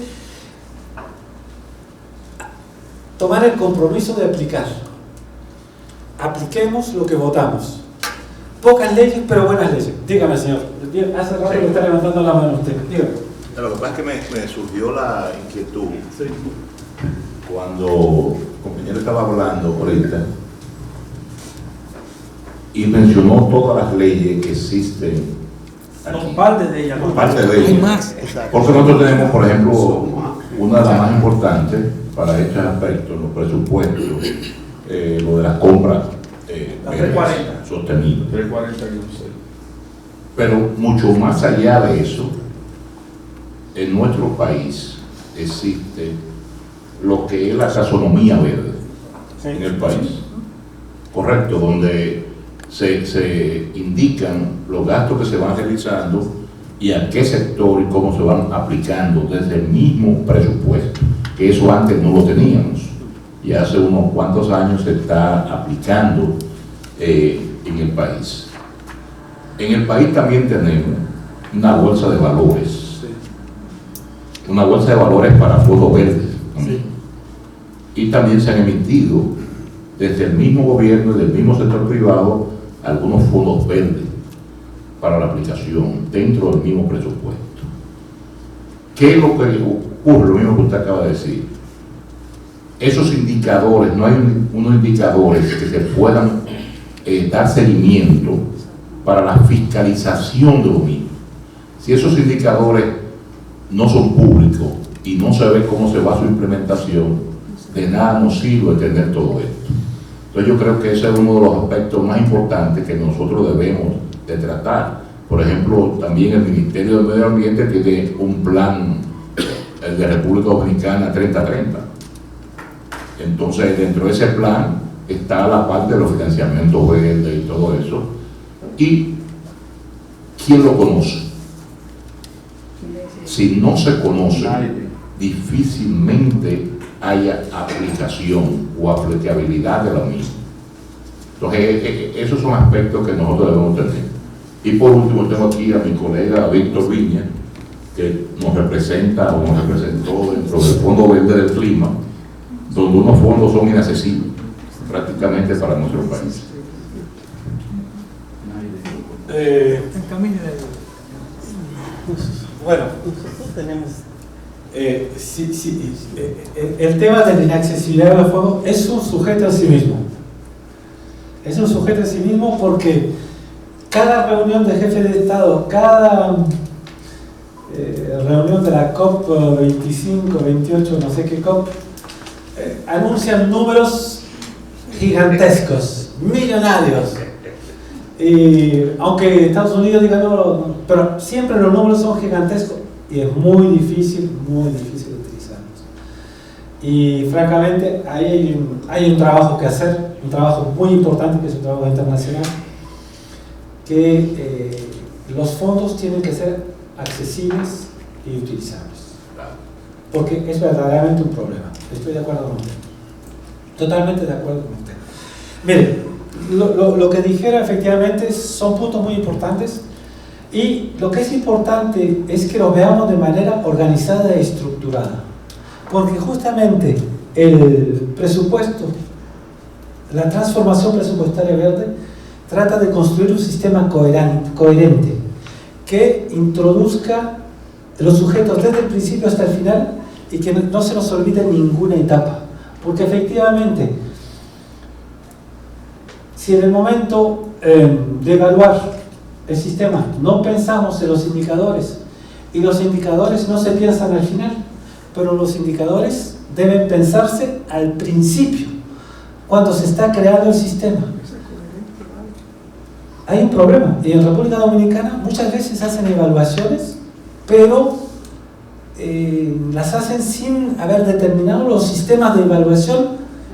tomar el compromiso de aplicar. Apliquemos lo que votamos. Pocas leyes, pero buenas leyes. Dígame, señor. Hace rato que está levantando la mano usted. Dígame. Lo que pasa es que me surgió la inquietud cuando el compañero estaba hablando ahorita y mencionó todas las leyes que existen aquí. Parte de ellas. Parte de ellas. Porque nosotros tenemos, por ejemplo, una de las más importantes para estos aspectos, los presupuestos, lo de las compras sostenibles. 340 Pero mucho más allá de eso, en nuestro país existe lo que es la taxonomía verde en el país, correcto, donde se indican los gastos que se van realizando y a qué sector y cómo se van aplicando desde el mismo presupuesto, que eso antes no lo teníamos y hace unos cuantos años se está aplicando en el país. En el país también tenemos una bolsa de valores, una bolsa de valores para fondos verdes. Y también se han emitido desde el mismo gobierno y del mismo sector privado algunos fondos verdes para la aplicación dentro del mismo presupuesto. ¿Qué es lo que ocurre? Lo mismo que usted acaba de decir. Esos indicadores, no hay unos indicadores que se puedan dar seguimiento para la fiscalización de lo mismo. Si esos indicadores no son públicos y no se ve cómo se va su implementación, de nada nos sirve tener todo esto. Entonces yo creo que ese es uno de los aspectos más importantes que nosotros debemos de tratar. Por ejemplo, también el Ministerio del Medio Ambiente tiene un plan, el de República Dominicana 3030. Entonces, dentro de ese plan está la parte de los financiamientos verdes y todo eso. ¿Y quién lo conoce? Si no se conoce, difícilmente haya aplicación o aplicabilidad de la misma. Entonces, esos son aspectos que nosotros debemos tener. Y por último, tengo aquí a mi colega Víctor Viña, que nos representa o nos representó dentro del Fondo Verde del Clima, donde unos fondos son inaccesibles prácticamente para nuestro país. Bueno, el tema de la inaccesibilidad de los fondos es un sujeto en sí mismo. Es un sujeto en sí mismo porque cada reunión de jefes de Estado, cada reunión de la COP 25, 28, no sé qué COP, anuncian números gigantescos, millonarios. Y aunque Estados Unidos diga no, pero siempre los números son gigantescos y es muy difícil utilizarlos. Y francamente hay un trabajo que hacer, un trabajo muy importante que es un trabajo internacional, que los fondos tienen que ser accesibles y utilizables, porque es verdaderamente un problema. Estoy de acuerdo con usted, totalmente de acuerdo con usted. Mire, lo que dijera efectivamente son puntos muy importantes, y lo que es importante es que lo veamos de manera organizada y estructurada, porque justamente el presupuesto, la transformación presupuestaria verde, trata de construir un sistema coherente que introduzca los sujetos desde el principio hasta el final y que no se nos olvide ninguna etapa, porque efectivamente si en el momento de evaluar el sistema no pensamos en los indicadores, y los indicadores no se piensan al final, pero los indicadores deben pensarse al principio, cuando se está creando el sistema. Hay un problema, y en República Dominicana muchas veces hacen evaluaciones, pero las hacen sin haber determinado los sistemas de evaluación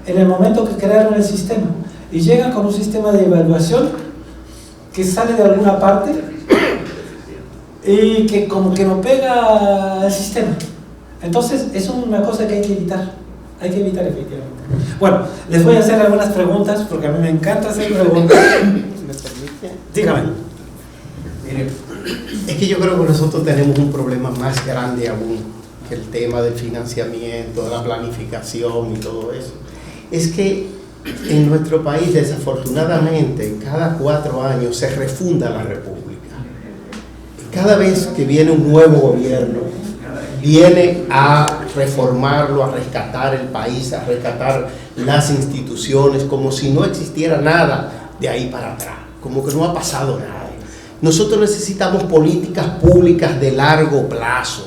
en el momento que crearon el sistema, y llegan con un sistema de evaluación que sale de alguna parte y que como que no pega al sistema. Entonces es una cosa que hay que evitar efectivamente. Bueno, les voy a hacer algunas preguntas porque a mí me encanta hacer preguntas. ¿Me permite? Dígame. Mire, es que yo creo que nosotros tenemos un problema más grande aún que el tema del financiamiento, de la planificación y todo eso. Es que en nuestro país, desafortunadamente, cada 4 años se refunda la República. Cada vez que viene un nuevo gobierno, viene a reformarlo, a rescatar el país, a rescatar las instituciones, como si no existiera nada de ahí para atrás, como que no ha pasado nada. Nosotros necesitamos políticas públicas de largo plazo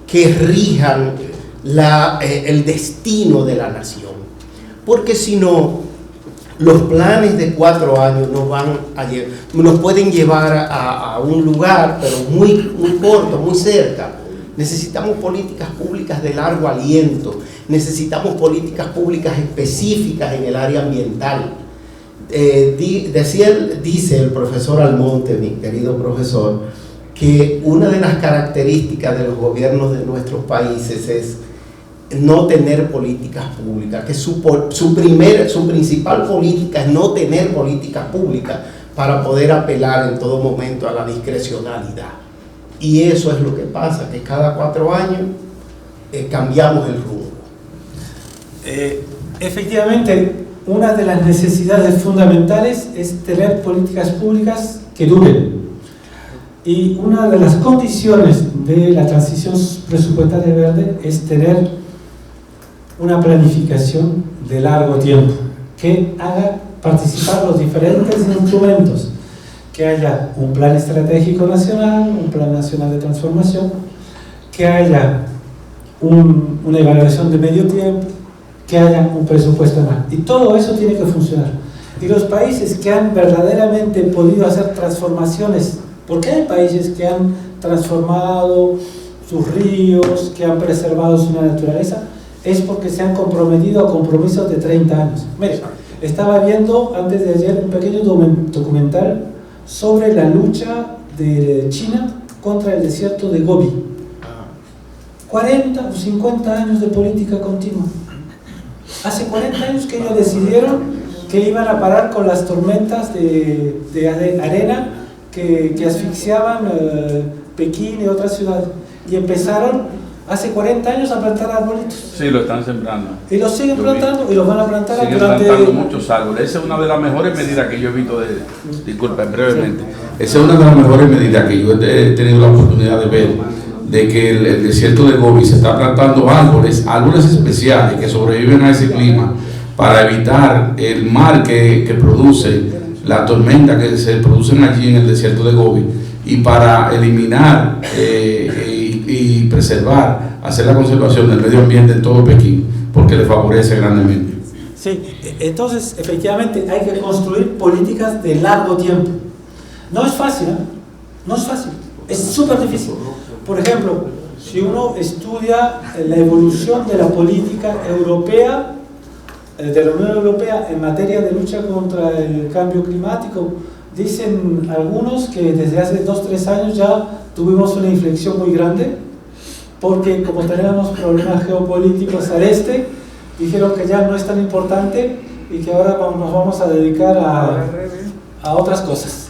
que rijan el destino de la nación, porque si no, los planes de 4 años nos pueden llevar a un lugar, pero muy corto, muy cerca. Necesitamos políticas públicas de largo aliento, necesitamos políticas públicas específicas en el área ambiental. Dice el profesor Almonte, mi querido profesor, que una de las características de los gobiernos de nuestros países es no tener políticas públicas, que su principal política es no tener políticas públicas para poder apelar en todo momento a la discrecionalidad. Y eso es lo que pasa, que cada 4 años cambiamos el rumbo. Efectivamente, una de las necesidades fundamentales es tener políticas públicas que duren. Y una de las condiciones de la transición presupuestaria verde es tener una planificación de largo tiempo que haga participar los diferentes instrumentos, que haya un plan estratégico nacional, un plan nacional de transformación, que haya una evaluación de medio tiempo, que haya un presupuesto anual, y todo eso tiene que funcionar. Y los países que han verdaderamente podido hacer transformaciones, porque hay países que han transformado sus ríos, que han preservado su naturaleza, es porque se han comprometido a compromisos de 30 años. Mire, estaba viendo antes de ayer un pequeño documental sobre la lucha de China contra el desierto de Gobi. 40 o 50 años de política continua. Hace 40 años que ellos decidieron que iban a parar con las tormentas de arena que asfixiaban Pekín y otras ciudades. Y empezaron hace 40 años a plantar arbolitos. Sí, lo están sembrando. Y los siguen plantando y los van a plantar siguen durante... plantando muchos árboles. Esa es una de las mejores medidas que yo he visto disculpen, brevemente. Esa es una de las mejores medidas que yo he tenido la oportunidad de ver, de que el desierto de Gobi se está plantando árboles especiales que sobreviven a ese clima para evitar el mal que produce la tormenta que se producen allí en el desierto de Gobi, y para eliminar y preservar, hacer la conservación del medio ambiente en todo Pekín, porque le favorece grandemente. Sí, entonces efectivamente hay que construir políticas de largo tiempo. No es fácil, ¿eh? No es fácil, es súper difícil. Por ejemplo, si uno estudia la evolución de la política europea, de la Unión Europea en materia de lucha contra el cambio climático, dicen algunos que desde hace 2-3 años ya tuvimos una inflexión muy grande, porque como teníamos problemas geopolíticos al este, dijeron que ya no es tan importante y que ahora nos vamos a dedicar a otras cosas.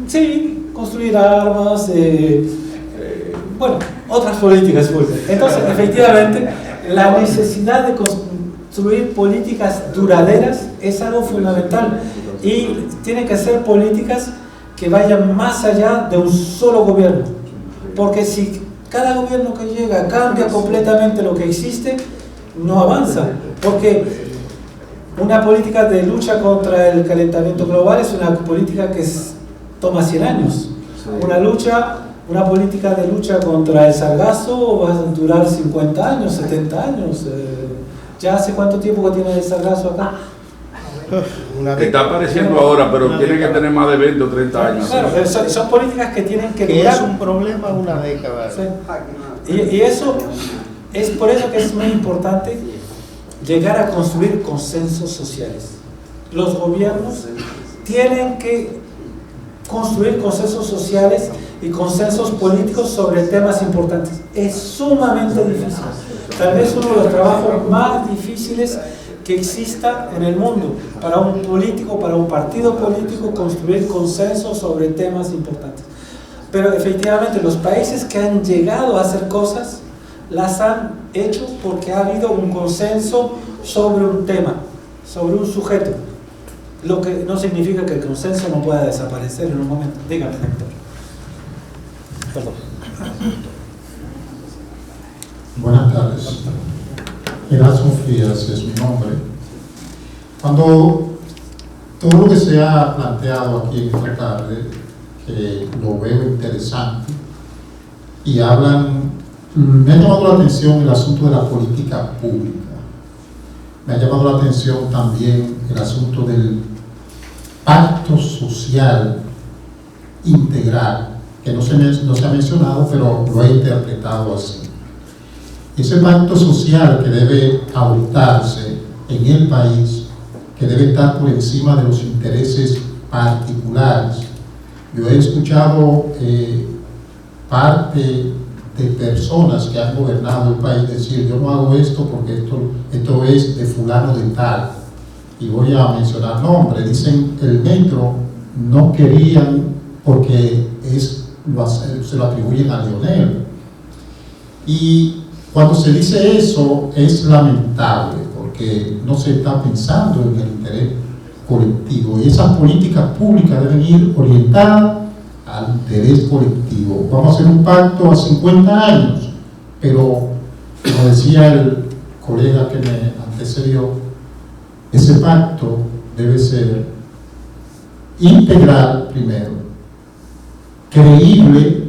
Sí, construir armas, bueno, otras políticas públicas. Entonces, efectivamente, la necesidad de construir políticas duraderas es algo fundamental y tienen que ser políticas que vayan más allá de un solo gobierno, porque si cada gobierno que llega cambia completamente lo que existe, no avanza, porque una política de lucha contra el calentamiento global es una política que toma 100 años. Una política de lucha contra el sargazo va a durar 50 años, 70 años. ¿Ya hace cuánto tiempo que tiene el sargazo acá? Está apareciendo ahora, pero tiene que tener más de 20 o 30 años. Claro, son políticas que tienen que durar. Es un problema una década. Sí. Y eso es por eso que es muy importante llegar a construir consensos sociales. Los gobiernos tienen que construir consensos sociales y consensos políticos sobre temas importantes. Es sumamente difícil. Tal vez uno de los trabajos más difíciles que exista en el mundo para un político, para un partido político, construir consensos sobre temas importantes. Pero efectivamente los países que han llegado a hacer cosas las han hecho porque ha habido un consenso sobre un tema, sobre un sujeto, lo que no significa que el consenso no pueda desaparecer en un momento. Dígame, doctor. Perdón. Buenas tardes. Erasmo Frías es mi nombre. Cuando todo lo que se ha planteado aquí en esta tarde, que lo veo interesante, y hablan, me ha llamado la atención el asunto de la política pública. Me ha llamado la atención también el asunto del pacto social integral, que no se ha mencionado, pero lo he interpretado así. Ese pacto social que debe adoptarse en el país, que debe estar por encima de los intereses particulares. Yo he escuchado parte de personas que han gobernado el país decir: yo no hago esto porque esto es de fulano de tal, y voy a mencionar nombres. Dicen el metro no querían porque se lo atribuyen a Leonel, y cuando se dice eso es lamentable porque no se está pensando en el interés colectivo, y esas políticas públicas deben ir orientadas al interés colectivo. Vamos a hacer un pacto a 50 años, pero como decía el colega que me antecedió, ese pacto debe ser integral primero, creíble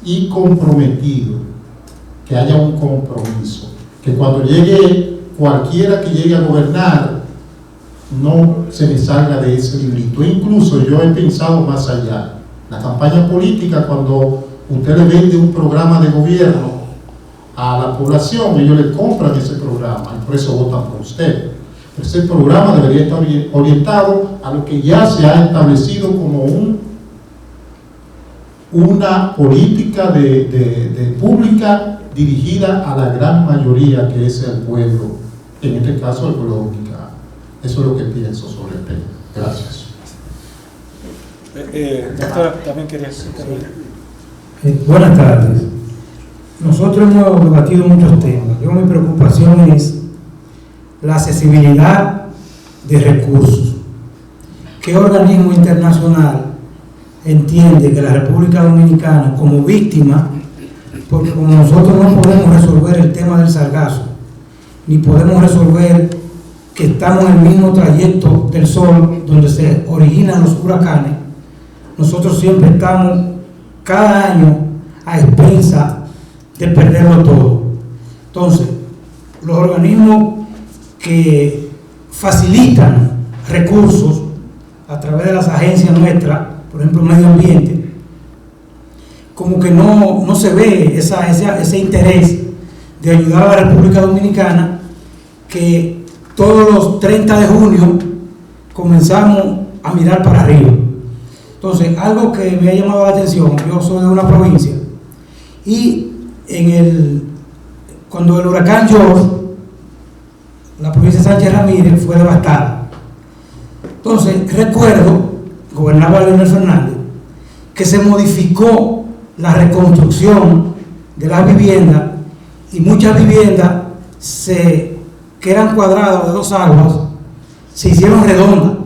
y comprometido, que haya un compromiso, que cuando llegue cualquiera que llegue a gobernar no se me salga de ese librito. Incluso yo he pensado más allá. La campaña política, cuando usted le vende un programa de gobierno a la población, ellos le compran ese programa y por eso votan por usted. Pero ese programa debería estar orientado a lo que ya se ha establecido como una política de pública dirigida a la gran mayoría, que es el pueblo, en este caso el pueblo dominicano. Eso es lo que pienso sobre el tema. Gracias. Doctora, también querías intervenir. Buenas tardes. Nosotros hemos debatido muchos temas. Mi preocupación es la accesibilidad de recursos. ¿Qué organismo internacional entiende que la República Dominicana, como víctima, porque como nosotros no podemos resolver el tema del sargazo, ni podemos resolver que estamos en el mismo trayecto del Sol donde se originan los huracanes, nosotros siempre estamos cada año a expensas de perderlo todo? Entonces, los organismos que facilitan recursos a través de las agencias nuestras, por ejemplo Medio Ambiente, como que no se ve ese interés de ayudar a la República Dominicana, que todos los 30 de junio comenzamos a mirar para arriba. Entonces, algo que me ha llamado la atención, yo soy de una provincia, y cuando el huracán George, la provincia de Sánchez Ramírez fue devastada. Entonces, recuerdo, gobernaba Leonel Fernández, que se modificó la reconstrucción de las viviendas, y muchas viviendas que eran cuadradas de 2 aguas se hicieron redondas,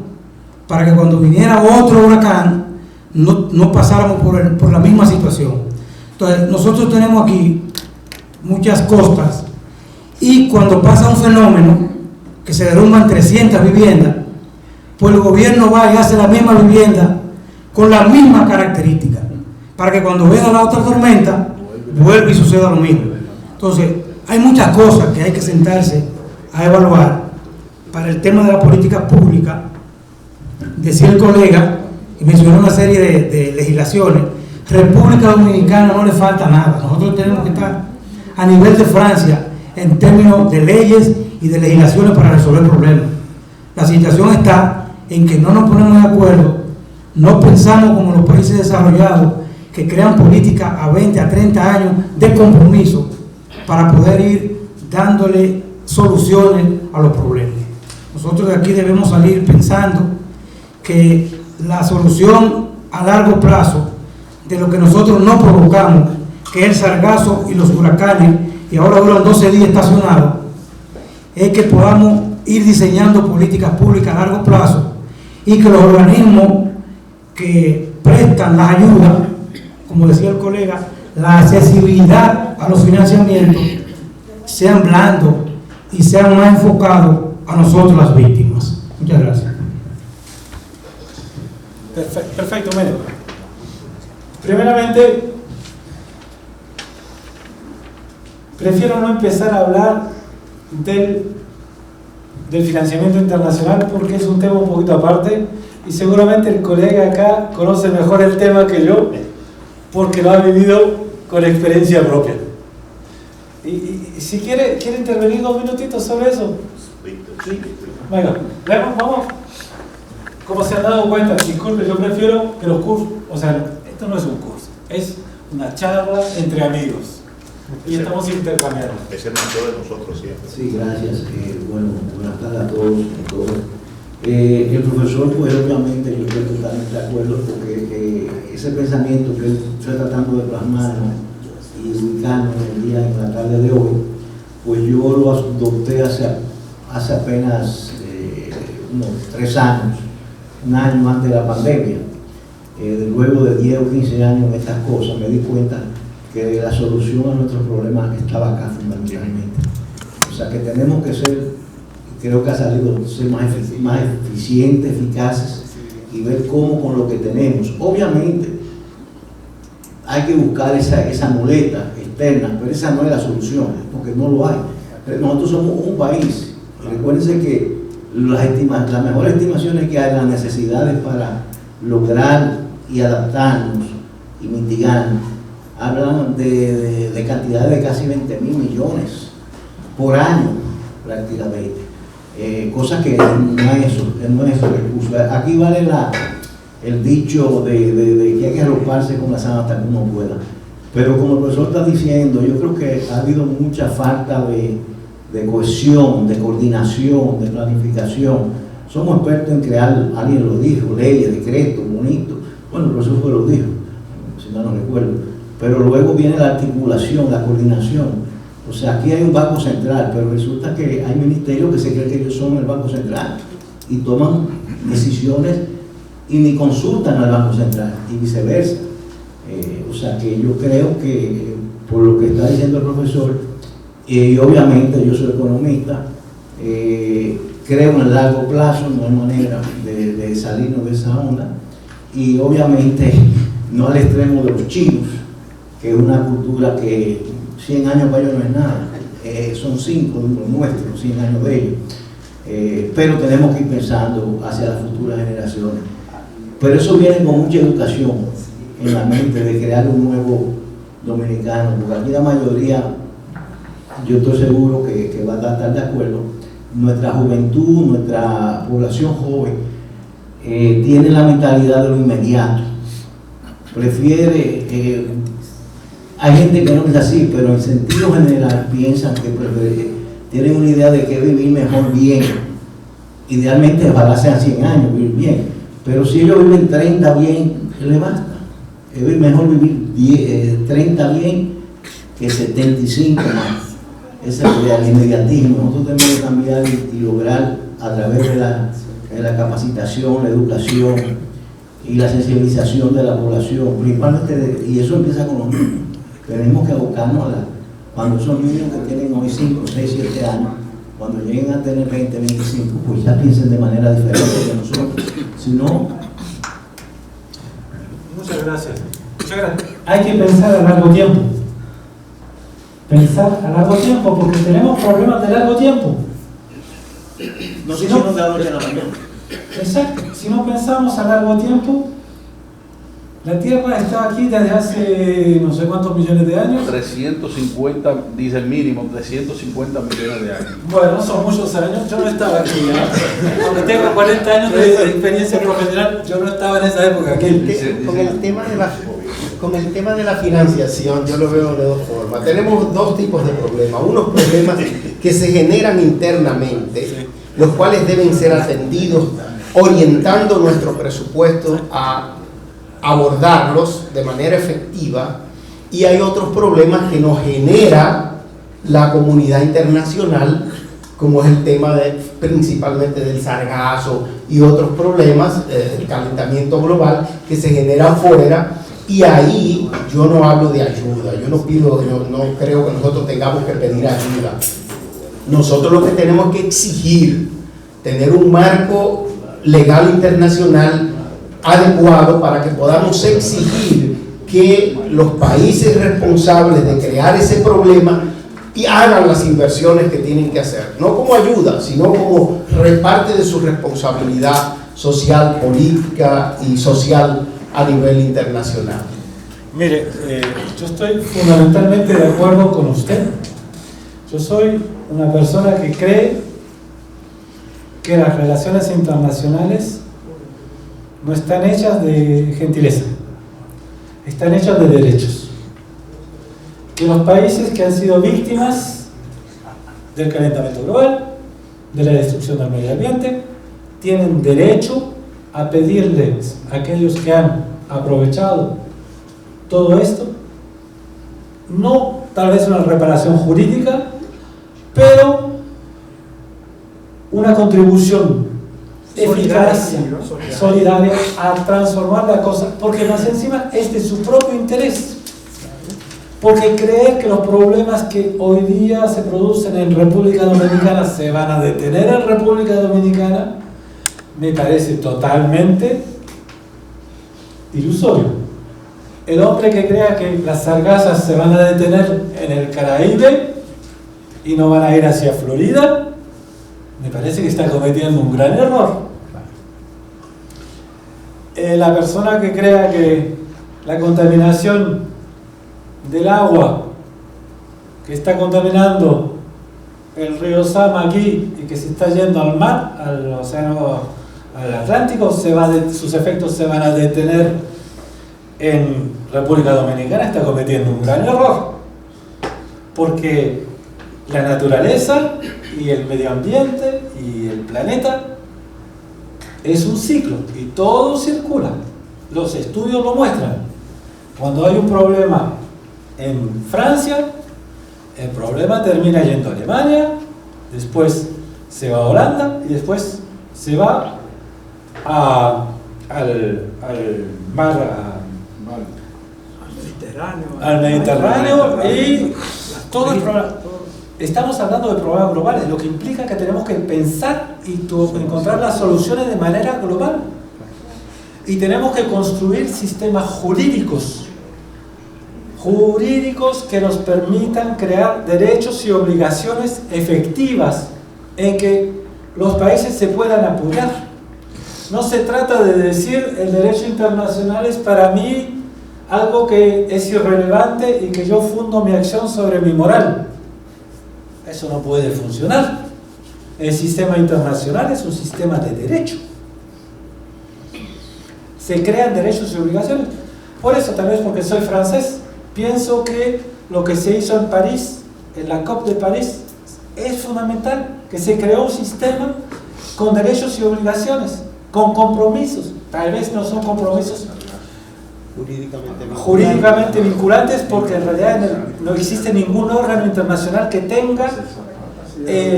para que cuando viniera otro huracán no pasáramos por la misma situación. Entonces, nosotros tenemos aquí muchas costas, y cuando pasa un fenómeno que se derrumban 300 viviendas, pues el gobierno va y hace la misma vivienda con la misma característica, para que cuando venga la otra tormenta vuelva y suceda lo mismo. Entonces, hay muchas cosas que hay que sentarse a evaluar para el tema de la política pública. Decía el colega, y mencionó una serie de legislaciones. República Dominicana no le falta nada. Nosotros tenemos que estar a nivel de Francia en términos de leyes y de legislaciones para resolver problemas. La situación está en que no nos ponemos de acuerdo, no pensamos como los países desarrollados, que crean políticas a 20, a 30 años de compromiso para poder ir dándole soluciones a los problemas. Nosotros de aquí debemos salir pensando que la solución a largo plazo de lo que nosotros no provocamos, que es el sargazo y los huracanes, y ahora duran 12 días estacionados, es que podamos ir diseñando políticas públicas a largo plazo, y que los organismos que prestan las ayudas, como decía el colega, la accesibilidad a los financiamientos, sean blandos y sean más enfocados a nosotros las víctimas. Muchas gracias. Perfecto, mire. Primeramente, prefiero no empezar a hablar del financiamiento internacional, porque es un tema un poquito aparte, y seguramente el colega acá conoce mejor el tema que yo, porque lo ha vivido con experiencia propia. Y si quiere intervenir 2 minutitos sobre eso. Sí. Venga, vamos. Como se han dado cuenta, disculpe, yo prefiero que los cursos, o sea, esto no es un curso, es una charla entre amigos. Y estamos intercambiando. Es el mejor de nosotros siempre. Sí, gracias. Bueno, buenas tardes a todos. El profesor, pues obviamente yo estoy totalmente de acuerdo, porque ese pensamiento que él está tratando de plasmar y ubicarnos en la tarde de hoy, pues yo lo adopté hace apenas unos 3 años, un año antes de la pandemia. Luego de 10 o 15 años en estas cosas, me di cuenta que la solución a nuestros problemas estaba acá fundamentalmente. O sea que tenemos que ser, creo que ha salido ser más eficientes, eficaces, y ver cómo con lo que tenemos. Obviamente hay que buscar esa muleta externa, pero esa no es la solución, porque no lo hay. Nosotros somos un país. Recuérdense que las mejores estimaciones que hay, las necesidades para lograr y adaptarnos y mitigar, hablan de cantidades de casi 20.000 millones por año prácticamente. Cosa que no es eso recurso. Aquí vale el dicho de que hay que arroparse con la sábana hasta que uno pueda. Pero como el profesor está diciendo, yo creo que ha habido mucha falta de cohesión, de coordinación, de planificación. Somos expertos en crear, alguien lo dijo, leyes, decretos, bonitos. Bueno, el profesor fue lo dijo, si no recuerdo. Pero luego viene la articulación, la coordinación. O sea, aquí hay un banco central, pero resulta que hay ministerios que se creen que ellos son el banco central y toman decisiones y ni consultan al banco central, y viceversa. O sea, que yo creo que, por lo que está diciendo el profesor, y obviamente yo soy economista, creo en el largo plazo, no hay manera de salirnos de esa onda, y obviamente no al extremo de los chinos, que es una cultura que 100 años para ellos no es nada, son 5 de los nuestros, 100 años de ellos, pero tenemos que ir pensando hacia las futuras generaciones. Pero eso viene con mucha educación, en la mente de crear un nuevo dominicano, porque aquí la mayoría, yo estoy seguro que va a estar de acuerdo, nuestra juventud, nuestra población joven, tiene la mentalidad de lo inmediato, prefiere, hay gente que no es así, pero en sentido general piensan que tienen una idea de que vivir mejor bien, idealmente ojalá sean 100 años, vivir bien, pero si ellos viven 30 bien, ¿qué le basta? Es mejor vivir 30 bien que 75 más. Ese es el inmediatismo. Nosotros tenemos que cambiar y lograr a través de la capacitación, la educación y la sensibilización de la población, principalmente, y eso empieza con los niños. Tenemos que abocarnos cuando son niños que tienen hoy 5, 6, 7 años, cuando lleguen a tener 20, 25, pues ya piensen de manera diferente que nosotros. Si no... Muchas gracias. Hay que pensar a largo tiempo. Pensar a largo tiempo, porque tenemos problemas de largo tiempo. No se hicieron de la noche a la mañana. Exacto. Si no pensamos a largo tiempo, la Tierra está aquí desde hace no sé cuántos millones de años. 350, dice el mínimo, 350 millones de años. Bueno, son muchos años. Yo no estaba aquí. Aunque tengo 40 años de experiencia profesional, yo no estaba en esa época aquí. Con el tema de la financiación, yo lo veo de dos formas. Tenemos dos tipos de problemas. Unos problemas que se generan internamente, los cuales deben ser atendidos, orientando nuestro presupuesto a abordarlos de manera efectiva, y hay otros problemas que nos genera la comunidad internacional, como es el tema principalmente del sargazo y otros problemas, el calentamiento global que se genera afuera. Y ahí yo no hablo de ayuda, yo no creo que nosotros tengamos que pedir ayuda. Nosotros lo que tenemos que exigir, tener un marco legal internacional adecuado para que podamos exigir que los países responsables de crear ese problema y hagan las inversiones que tienen que hacer, no como ayuda, sino como parte de su responsabilidad social, política y social a nivel internacional. Mire, yo estoy fundamentalmente de acuerdo con usted. Yo soy una persona que cree que las relaciones internacionales no están hechas de gentileza, están hechas de derechos. Que los países que han sido víctimas del calentamiento global, de la destrucción del medio ambiente, tienen derecho a pedirles a aquellos que han aprovechado todo esto, no tal vez una reparación jurídica, pero una contribución eficaz, solidaria, a transformar la cosa, porque más encima es de su propio interés. Porque creer que los problemas que hoy día se producen en República Dominicana se van a detener en República Dominicana me parece totalmente ilusorio. El hombre que crea que las sargazas se van a detener en el Caraíbe y no van a ir hacia Florida, me parece que está cometiendo un gran error. La persona que crea que la contaminación del agua que está contaminando el río Sama aquí y que se está yendo al mar, al océano, al Atlántico, sus efectos se van a detener en República Dominicana, está cometiendo un gran error, porque la naturaleza y el medio ambiente y el planeta es un ciclo y todo circula. Los estudios lo muestran. Cuando hay un problema en Francia, el problema termina yendo a Alemania, después se va a Holanda y después se va al Mediterráneo y todo el problema. Estamos hablando de problemas globales, lo que implica que tenemos que pensar y encontrar las soluciones de manera global. Y tenemos que construir sistemas jurídicos que nos permitan crear derechos y obligaciones efectivas en que los países se puedan apoyar. No se trata de decir el derecho internacional es para mí algo que es irrelevante y que yo fundo mi acción sobre mi moral. Eso no puede funcionar. El sistema internacional es un sistema de derecho. Se crean derechos y obligaciones. Por eso, tal vez porque soy francés, pienso que lo que se hizo en París, en la COP de París, es fundamental, que se creó un sistema con derechos y obligaciones, con compromisos. Tal vez no son compromisos jurídicamente vinculantes, porque en realidad no existe ningún órgano internacional que tenga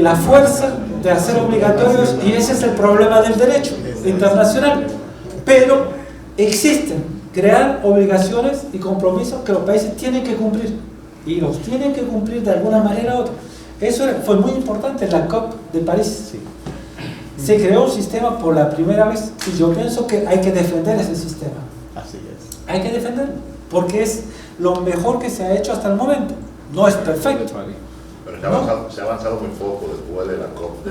la fuerza de hacer obligatorios, y ese es el problema del derecho internacional. Pero existen, crear obligaciones y compromisos que los países tienen que cumplir, y los tienen que cumplir de alguna manera u otra. Eso fue muy importante en la COP de París. Se creó un sistema por la primera vez, y yo pienso que hay que defender ese sistema. Así es. Hay que defenderlo, porque es lo mejor que se ha hecho hasta el momento. No es perfecto. Pero se ha avanzado muy poco después de la COP.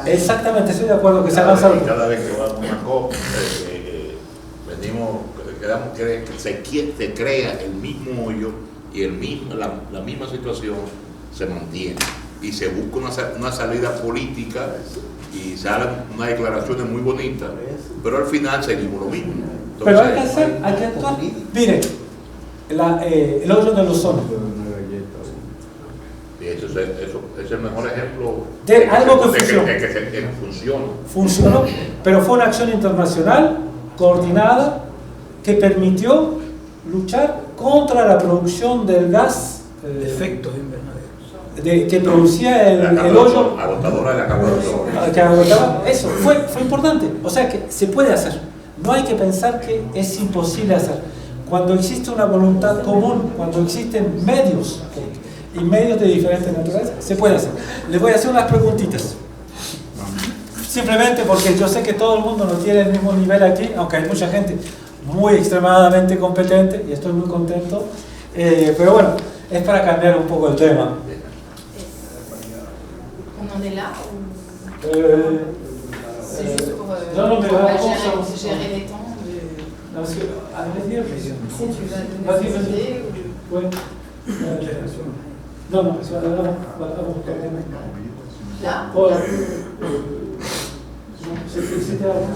Exactamente, estoy de acuerdo que se ha avanzado. Cada vez que va a una COP, quedamos que se crea el mismo hoyo y la misma situación se mantiene. Y se busca una salida política y salen unas declaraciones muy bonitas, pero al final seguimos lo mismo. Entonces, pero hay que actuar. Mire, el hoyo del ozono. Y eso es el mejor ejemplo de algo que funciona. Funcionó, pero fue una acción internacional coordinada que permitió luchar contra la producción del gas efectos invernaderos que producía el hoyo agotadora de la capa de ozono. Que agotaba. Eso fue importante. O sea que se puede hacer. No hay que pensar que es imposible hacer. Cuando existe una voluntad común, cuando existen medios y medios de diferentes naturaleza, se puede hacer. Les voy a hacer unas preguntitas. Simplemente porque yo sé que todo el mundo no tiene el mismo nivel aquí, aunque hay mucha gente muy extremadamente competente y estoy muy contento. Pero bueno, es para cambiar un poco el tema. On en est là ou... C'est juste pour gérer les temps Non, parce que, à vrai dire, si tu vas donner des idées ou... Ouais. Non, Là C'était avant.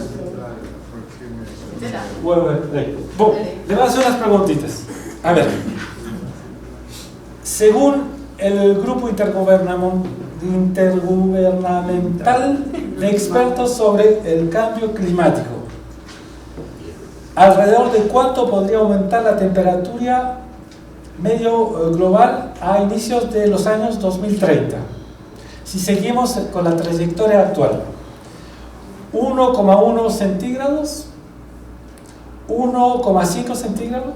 C'était là. Ouais. Bon, le voy a hacer unas preguntitas. A ver, según el grupo intergubernamental de expertos sobre el cambio climático, ¿alrededor de cuánto podría aumentar la temperatura medio global a inicios de los años 2030? Si seguimos con la trayectoria actual, 1,1 centígrados, 1,5 centígrados,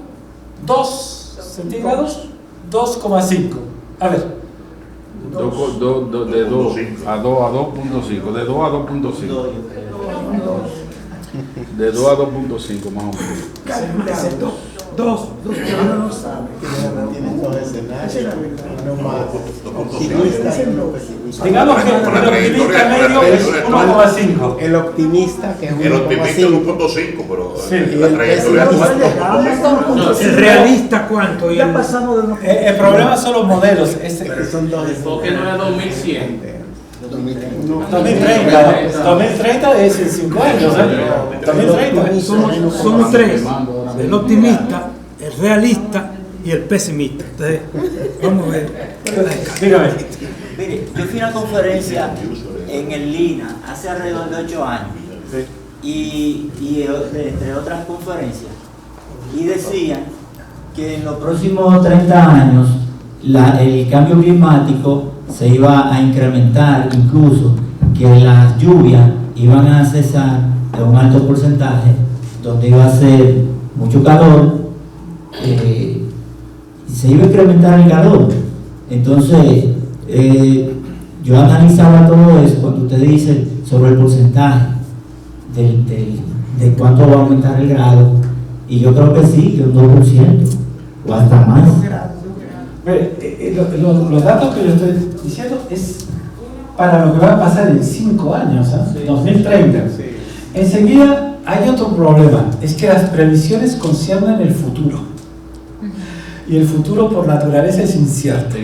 2 centígrados, 2,5. A ver. De 2 a 2.5. De 2 a 2.5. De 2 a 2.5 más o menos. Dos. No sabe que tienen todo escenario. Digamos que el optimista medio es 1,5. El optimista que es 1,5. El optimista es 1,5, pero la trayectoria ¿El realista cuánto? Ya pasamos de los... El problema son los modelos. Son dos. Porque no es 2100. 2030 es en 5 años. 2030. Somos tres: el optimista, el realista y el pesimista. Entonces, vamos a ver. Dígame. Mire, yo fui a una conferencia en el Lina hace alrededor de 8 años y entre otras conferencias, y decían que en los próximos 30 años el cambio climático se iba a incrementar, incluso que las lluvias iban a cesar de un alto porcentaje, donde iba a ser mucho calor, y se iba a incrementar el calor. Entonces, yo analizaba todo eso cuando usted dice sobre el porcentaje de cuánto va a aumentar el grado, y yo creo que sí, que un 2% o hasta más. Los datos que yo estoy diciendo es para lo que va a pasar en 5 años, ¿eh? 2030. Enseguida hay otro problema, es que las previsiones conciernen el futuro. y el futuro por naturaleza es incierto.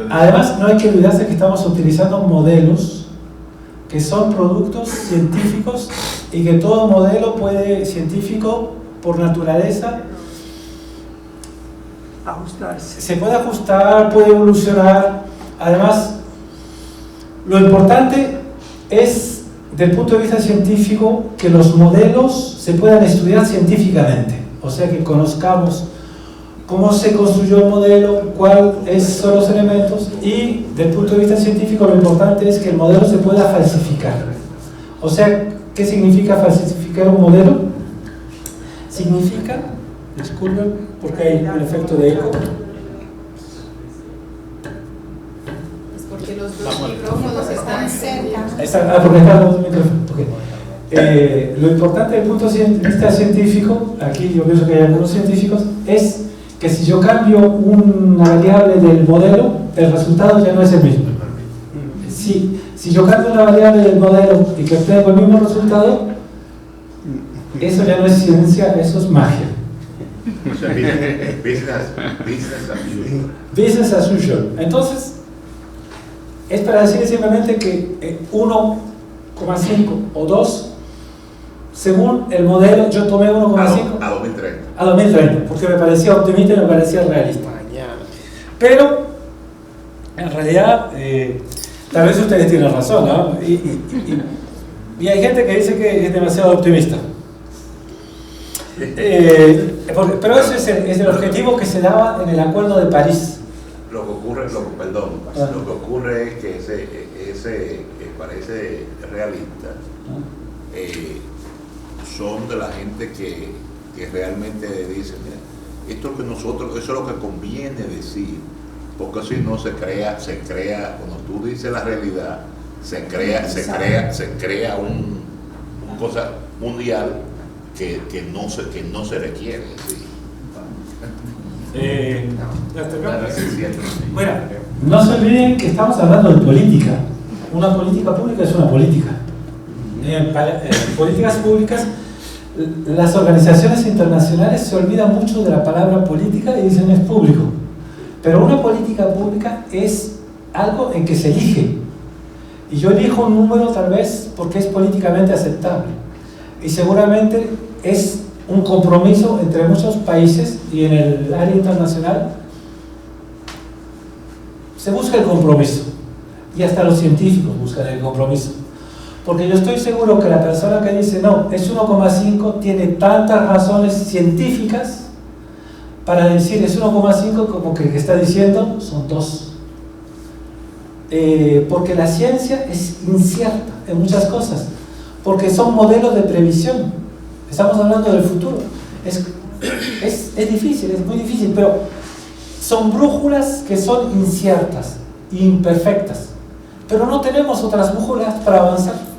Además, no hay que olvidarse que estamos utilizando modelos que son productos científicos y que todo modelo científico por naturaleza ajustarse. Se puede ajustar, puede evolucionar. Además, lo importante es, desde el punto de vista científico, que los modelos se puedan estudiar científicamente. O sea, que conozcamos cómo se construyó el modelo, cuáles son los elementos, y desde el punto de vista científico lo importante es que el modelo se pueda falsificar. O sea, ¿qué significa falsificar un modelo? Significa, disculpen, porque hay un efecto de eco. Es porque los dos micrófonos están cerca. Porque están los dos micrófonos. Okay. Lo importante desde el punto de vista científico, aquí yo pienso que hay algunos científicos, es que si yo cambio una variable del modelo, el resultado ya no es el mismo. Si yo cambio una variable del modelo y que obtengo el mismo resultado, eso ya no es ciencia, eso es magia. O sea, business as usual. Entonces, es para decir simplemente que 1,5 o 2, según el modelo, yo tomé 1,5 a 2030. A 2030, porque me parecía optimista y me parecía realista. Pero, en realidad, tal vez ustedes tienen razón, ¿no? Y hay gente que dice que es demasiado optimista. Pero ese es el objetivo que se daba en el Acuerdo de París. Lo que ocurre es que ese parece realista. Son de la gente que realmente dicen, mira, esto es lo que nosotros, eso es lo que conviene decir, porque si no se crea, cuando tú dices la realidad, se crea una cosa mundial que no se requiere. ¿Sí? Bueno, no se olviden que estamos hablando de política. Una política pública es una política. En políticas públicas, las organizaciones internacionales se olvidan mucho de la palabra política y dicen es público. Pero una política pública es algo en que se elige. Y yo elijo un número tal vez porque es políticamente aceptable. Y seguramente es un compromiso entre muchos países, y en el área internacional se busca el compromiso. Y hasta los científicos buscan el compromiso. Porque yo estoy seguro que la persona que dice no, es 1,5 tiene tantas razones científicas para decir es 1,5 como que el que está diciendo son 2. Porque la ciencia es incierta en muchas cosas, porque son modelos de previsión. Estamos hablando del futuro. Es difícil, es muy difícil, pero son brújulas que son inciertas e imperfectas. Pero no tenemos otras brújulas para avanzar.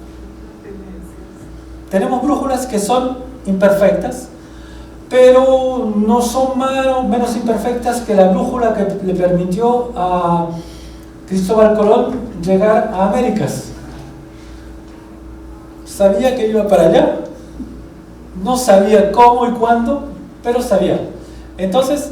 Tenemos brújulas que son imperfectas, pero no son menos imperfectas que la brújula que le permitió a Cristóbal Colón llegar a Américas. Sabía que iba para allá, no sabía cómo y cuándo, pero sabía. Entonces,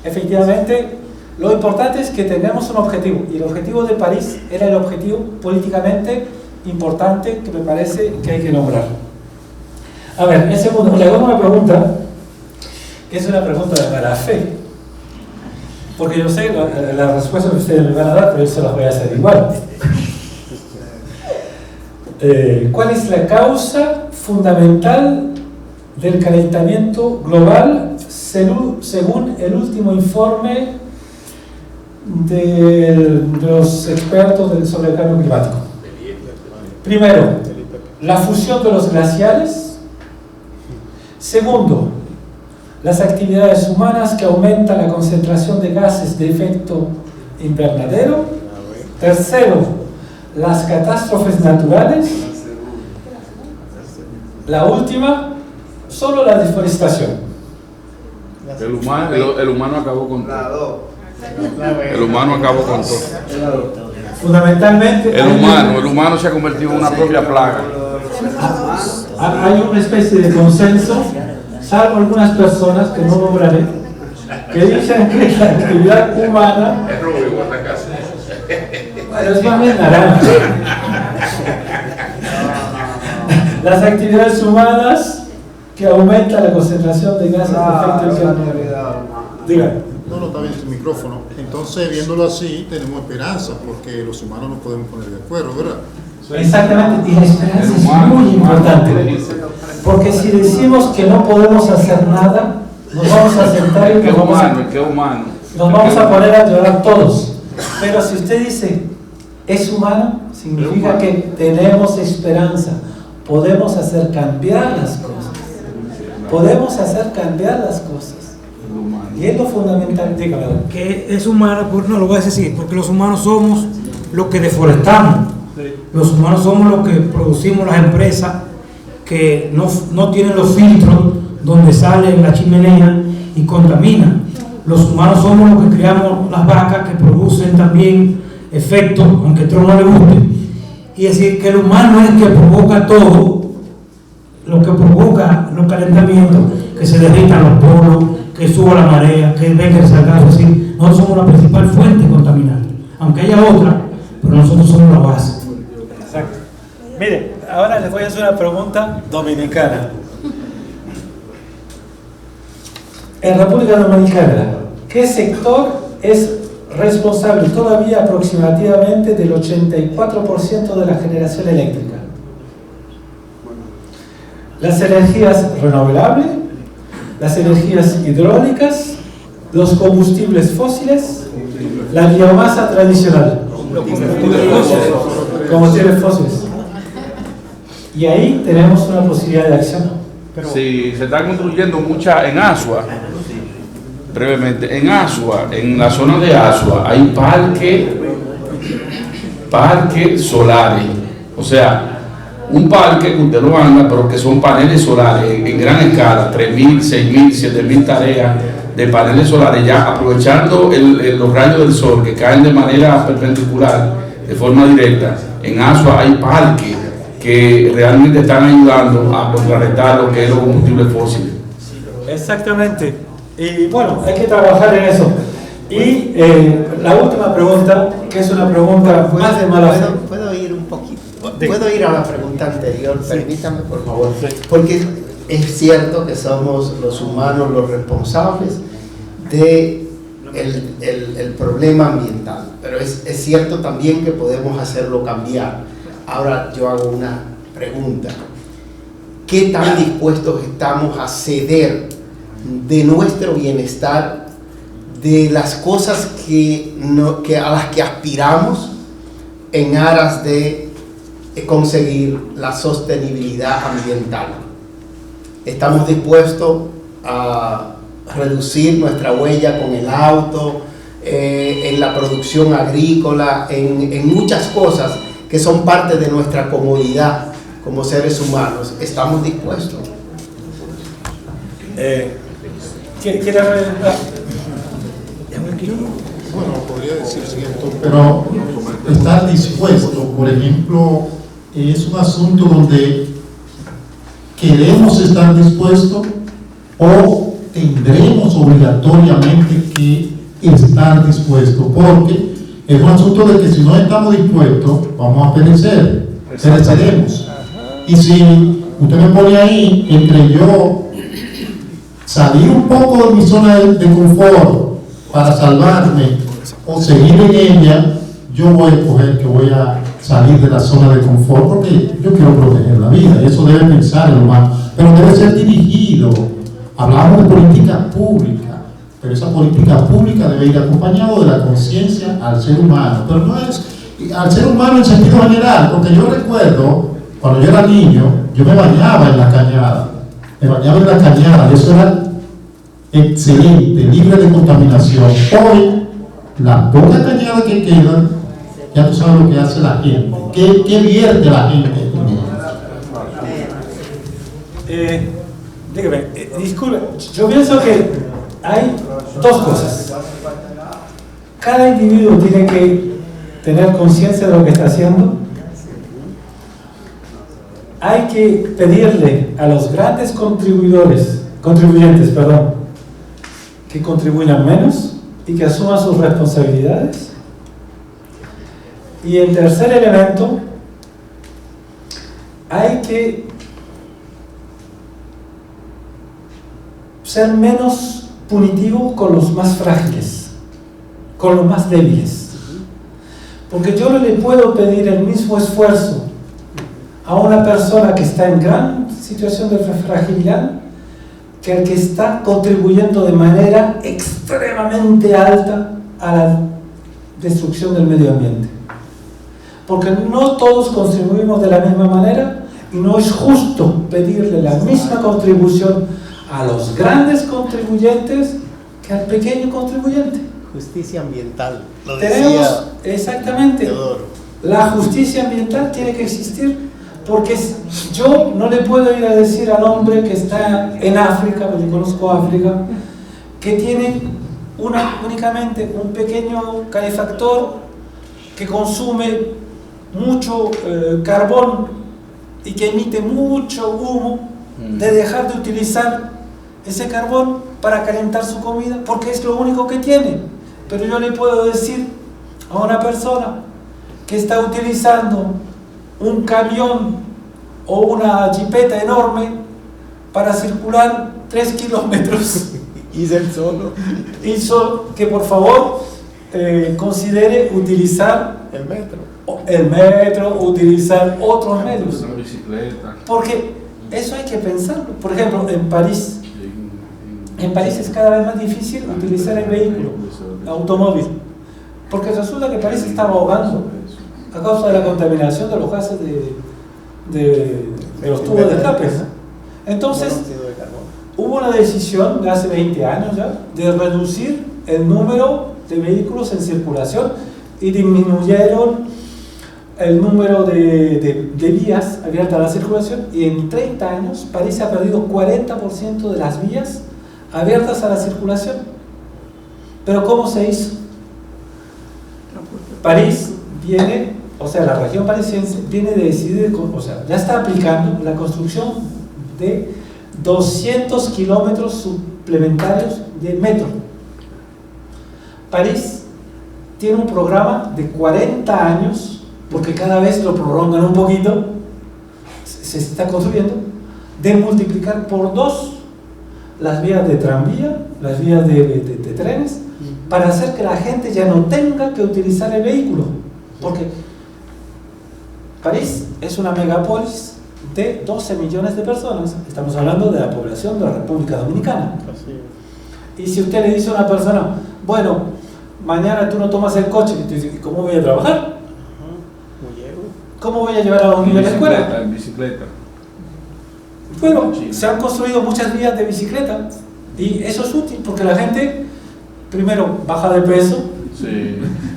efectivamente, lo importante es que tengamos un objetivo, y el objetivo de París era el objetivo políticamente importante que me parece que hay que nombrar. A ver, en segundo, le hago una pregunta, que es una pregunta de mala fe, porque yo sé la respuesta que ustedes me van a dar, pero yo se las voy a hacer igual. ¿Cuál es la causa fundamental del calentamiento global según el último informe de los expertos sobre el cambio climático? Primero, la fusión de los glaciares. Segundo, las actividades humanas que aumentan la concentración de gases de efecto invernadero. Tercero, las catástrofes naturales. La última, solo la deforestación. El humano acabó con todo. El humano acabó con todo. Fundamentalmente, el humano se ha convertido en una propia plaga. Hay una especie de consenso, salvo algunas personas que no nombraré, que dicen que la actividad humana... Es rubio, guarda casa. Bueno, es más bien naranja. Las actividades humanas que aumentan la concentración de gases de efecto invernadero. Diga. No, está bien tu micrófono. Entonces, viéndolo así, tenemos esperanza, porque los humanos nos podemos poner de acuerdo, ¿verdad? Exactamente, y la esperanza es muy importante, porque si decimos que no podemos hacer nada, nos vamos a sentar y nos vamos a poner a llorar todos. Pero si usted dice, es humano, significa que tenemos esperanza, podemos hacer cambiar las cosas. Podemos hacer cambiar las cosas. Y es lo fundamental, dígame. Que es humano, no lo voy a decir, porque los humanos somos los que deforestamos. Los humanos somos los que producimos las empresas que no tienen los filtros donde salen la chimenea y contaminan. Los humanos somos los que criamos las vacas que producen también efectos, aunque a otro no le guste. Y decir que el humano es el que provoca todo, lo que provoca los calentamientos, que se derritan los polos, que suba la marea, que venga el sargazo, así. Nosotros somos la principal fuente contaminante, aunque haya otra, pero nosotros somos la base. Exacto. Mire, ahora les voy a hacer una pregunta dominicana. En República Dominicana, ¿qué sector es responsable todavía aproximadamente del 84% de la generación eléctrica? Las energías renovables, las energías hidráulicas, los combustibles fósiles, la biomasa tradicional. Combustibles fósiles. Y ahí tenemos una posibilidad de acción. Sí, se están construyendo muchas en Asua. Brevemente, en Asua, en la zona de Asua, hay parques solares. O sea, un parque que usted lo anda, pero que son paneles solares en gran escala, 3.000, 6.000, 7.000 tareas de paneles solares, ya aprovechando los rayos del sol que caen de manera perpendicular, de forma directa. En Asua hay parques que realmente están ayudando a contrarrestar lo que es los combustibles fósiles. Exactamente. Y bueno, hay que trabajar en eso. Y la última pregunta, que es una pregunta más de mala fe. ¿Puedo ir un poquito? ¿Puedo ir a la pregunta anterior? Sí. Permítame, por favor. Sí. Porque es cierto que somos los humanos los responsables de el problema ambiental, pero es cierto también que podemos hacerlo cambiar. Ahora yo hago una pregunta. ¿Qué tan dispuestos estamos a ceder de nuestro bienestar, de las cosas a las que aspiramos en aras de conseguir la sostenibilidad ambiental? ¿Estamos dispuestos a reducir nuestra huella con el auto, en la producción agrícola, en muchas cosas que son parte de nuestra comodidad como seres humanos? ¿Estamos dispuestos? ¿Quiere hablar? Bueno, podría decir cierto, pero estar dispuesto, por ejemplo, es un asunto donde queremos estar dispuestos o tendremos obligatoriamente que estar dispuestos, porque es un asunto de que si no estamos dispuestos vamos a pereceremos. Y si usted me pone ahí entre yo salir un poco de mi zona de confort para salvarme o seguir en ella, yo voy a escoger que voy a salir de la zona de confort porque yo quiero proteger la vida, y eso debe pensar el humano, pero debe ser dirigido. Hablamos de política pública, pero esa política pública debe ir acompañado de la conciencia al ser humano, pero no es al ser humano en sentido general, porque yo recuerdo cuando yo era niño, yo me bañaba en la cañada, y eso era excelente, libre de contaminación. Hoy, las pocas cañadas que quedan, ya tú sabes lo que hace la gente, ¿qué vierte la gente? Dígame, disculpe, yo pienso que hay dos cosas. Cada individuo tiene que tener conciencia de lo que está haciendo. Hay que pedirle a los grandes contribuyentes, que contribuyan menos y que asuman sus responsabilidades. Y el tercer elemento, hay que ser menos punitivo con los más frágiles, con los más débiles. Porque yo no le puedo pedir el mismo esfuerzo a una persona que está en gran situación de fragilidad que el que está contribuyendo de manera extremadamente alta a la destrucción del medio ambiente. Porque no todos contribuimos de la misma manera y no es justo pedirle la misma contribución a los grandes contribuyentes que al pequeño contribuyente. Justicia ambiental, lo Tenemos, decía exactamente, Teodoro. La justicia ambiental tiene que existir, porque yo no le puedo ir a decir al hombre que está en África, porque conozco África, que tiene únicamente un pequeño calefactor que consume mucho carbón y que emite mucho humo, de dejar de utilizar ese carbón para calentar su comida, porque es lo único que tiene. Pero yo le puedo decir a una persona que está utilizando un camión o una jipeta enorme para circular 3 kilómetros hizo que por favor considere utilizar el metro, utilizar otros medios, porque eso hay que pensarlo. Por ejemplo, en París es cada vez más difícil utilizar el vehículo, el automóvil, porque resulta que París estaba ahogando a causa de la contaminación de los gases de los tubos de escape. Entonces, hubo una decisión de hace 20 años ya de reducir el número de vehículos en circulación y disminuyeron el número de vías abiertas a la circulación, y en 30 años París ha perdido 40% de las vías abiertas a la circulación. Pero ¿cómo se hizo? París viene, o sea, la región parisiense viene de decidir, o sea, ya está aplicando la construcción de 200 kilómetros suplementarios de metro. París tiene un programa de 40 años, porque cada vez lo prolongan un poquito, se está construyendo, de multiplicar por 2 las vías de tranvía, las vías de trenes, para hacer que la gente ya no tenga que utilizar el vehículo. Porque París es una megápolis de 12 millones de personas. Estamos hablando de la población de la República Dominicana. Y si usted le dice a una persona, bueno, mañana tú no tomas el coche, y tú dices, ¿cómo voy a trabajar? ¿Cómo voy a llevar a los niños a la escuela? En bicicleta. Bueno, se han construido muchas vías de bicicleta y eso es útil porque la gente primero baja de peso,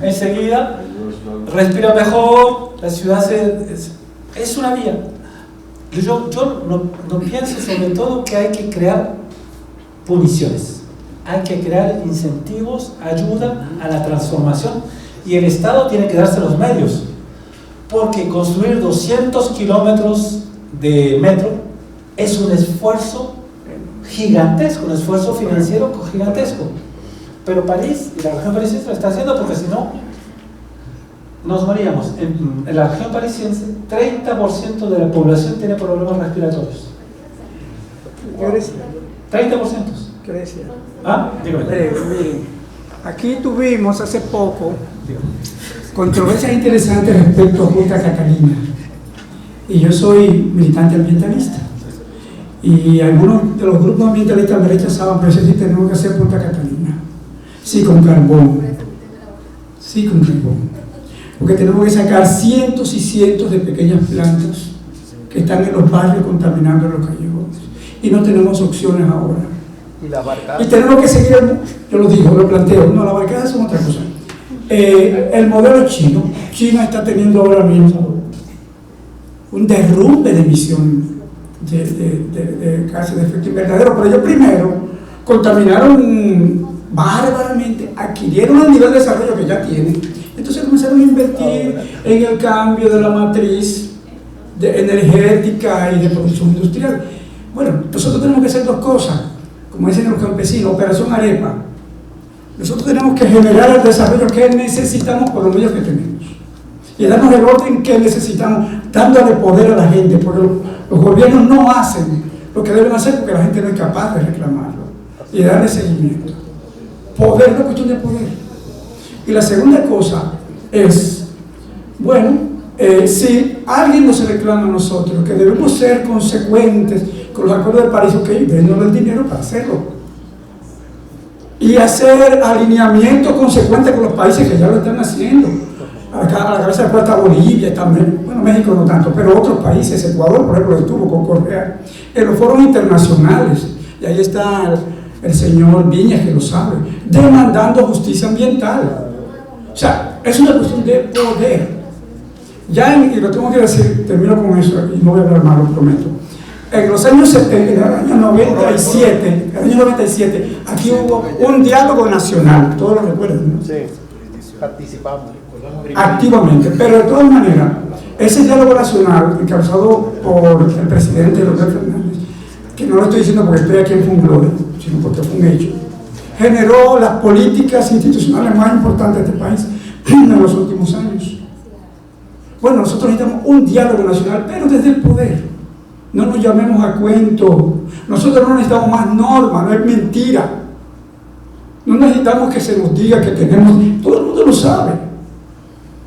enseguida respira mejor, la ciudad es una vía. Yo no pienso sobre todo que hay que crear puniciones, hay que crear incentivos, ayuda a la transformación, y el Estado tiene que darse los medios, porque construir 200 kilómetros de metro es un esfuerzo gigantesco, un esfuerzo financiero gigantesco. Pero París y la región parisiense lo está haciendo, porque si no, nos moríamos. En la región parisiense, 30% de la población tiene problemas respiratorios. ¿Qué decía? 30%. ¿Qué decía? ¿Ah? Dígame. Miren, aquí tuvimos hace poco controversias interesantes respecto a Punta Catalina. Y yo soy militante ambientalista. Y algunos de los grupos ambientalistas me rechazaban, pero sí tenemos que hacer Punta Catalina. Sí, con carbón. Sí, con carbón. Porque tenemos que sacar cientos y cientos de pequeñas plantas que están en los barrios contaminando los callejones. Y no tenemos opciones ahora. Y tenemos que seguir, yo lo digo, lo planteo. No, las barcadas son otra cosa. El modelo chino. China está teniendo ahora mismo un derrumbe de emisiones de gases de efecto invernadero, pero ellos primero contaminaron bárbaramente, adquirieron el nivel de desarrollo que ya tienen, entonces comenzaron a invertir en el cambio de la matriz energética y de producción industrial. Bueno, nosotros tenemos que hacer dos cosas, como dicen los campesinos, operación arepa, Nosotros tenemos que generar el desarrollo que necesitamos por los medios que tenemos. Y darnos el orden que necesitamos, dándole poder a la gente, porque los gobiernos no hacen lo que deben hacer porque la gente no es capaz de reclamarlo y darle seguimiento. Poder es una cuestión de poder. Y la segunda cosa es, bueno, si alguien nos reclama a nosotros, que debemos ser consecuentes con los acuerdos de París, ok, denos el dinero para hacerlo. Y hacer alineamiento consecuente con los países que ya lo están haciendo. A la cabeza de está Bolivia también, bueno, México no tanto, pero otros países, Ecuador, por ejemplo, estuvo con Correa, en los foros internacionales, y ahí está el señor Viñas, que lo sabe, demandando justicia ambiental. O sea, es una cuestión de poder. Y lo tengo que decir, termino con eso, y no voy a hablar más, lo prometo. En los años 70, en el año 97, aquí hubo un diálogo nacional, todos lo recuerdan, ¿no? Sí, participamos. Activamente, pero de todas maneras, ese diálogo nacional, encabezado por el presidente Leonel Fernández, que no lo estoy diciendo porque estoy aquí en Funglode, sino porque fue un hecho, generó las políticas institucionales más importantes de este país en los últimos años. Bueno, nosotros necesitamos un diálogo nacional, pero desde el poder. No nos llamemos a cuento. Nosotros no necesitamos más normas, no es mentira. No necesitamos que se nos diga que tenemos, todo el mundo lo sabe.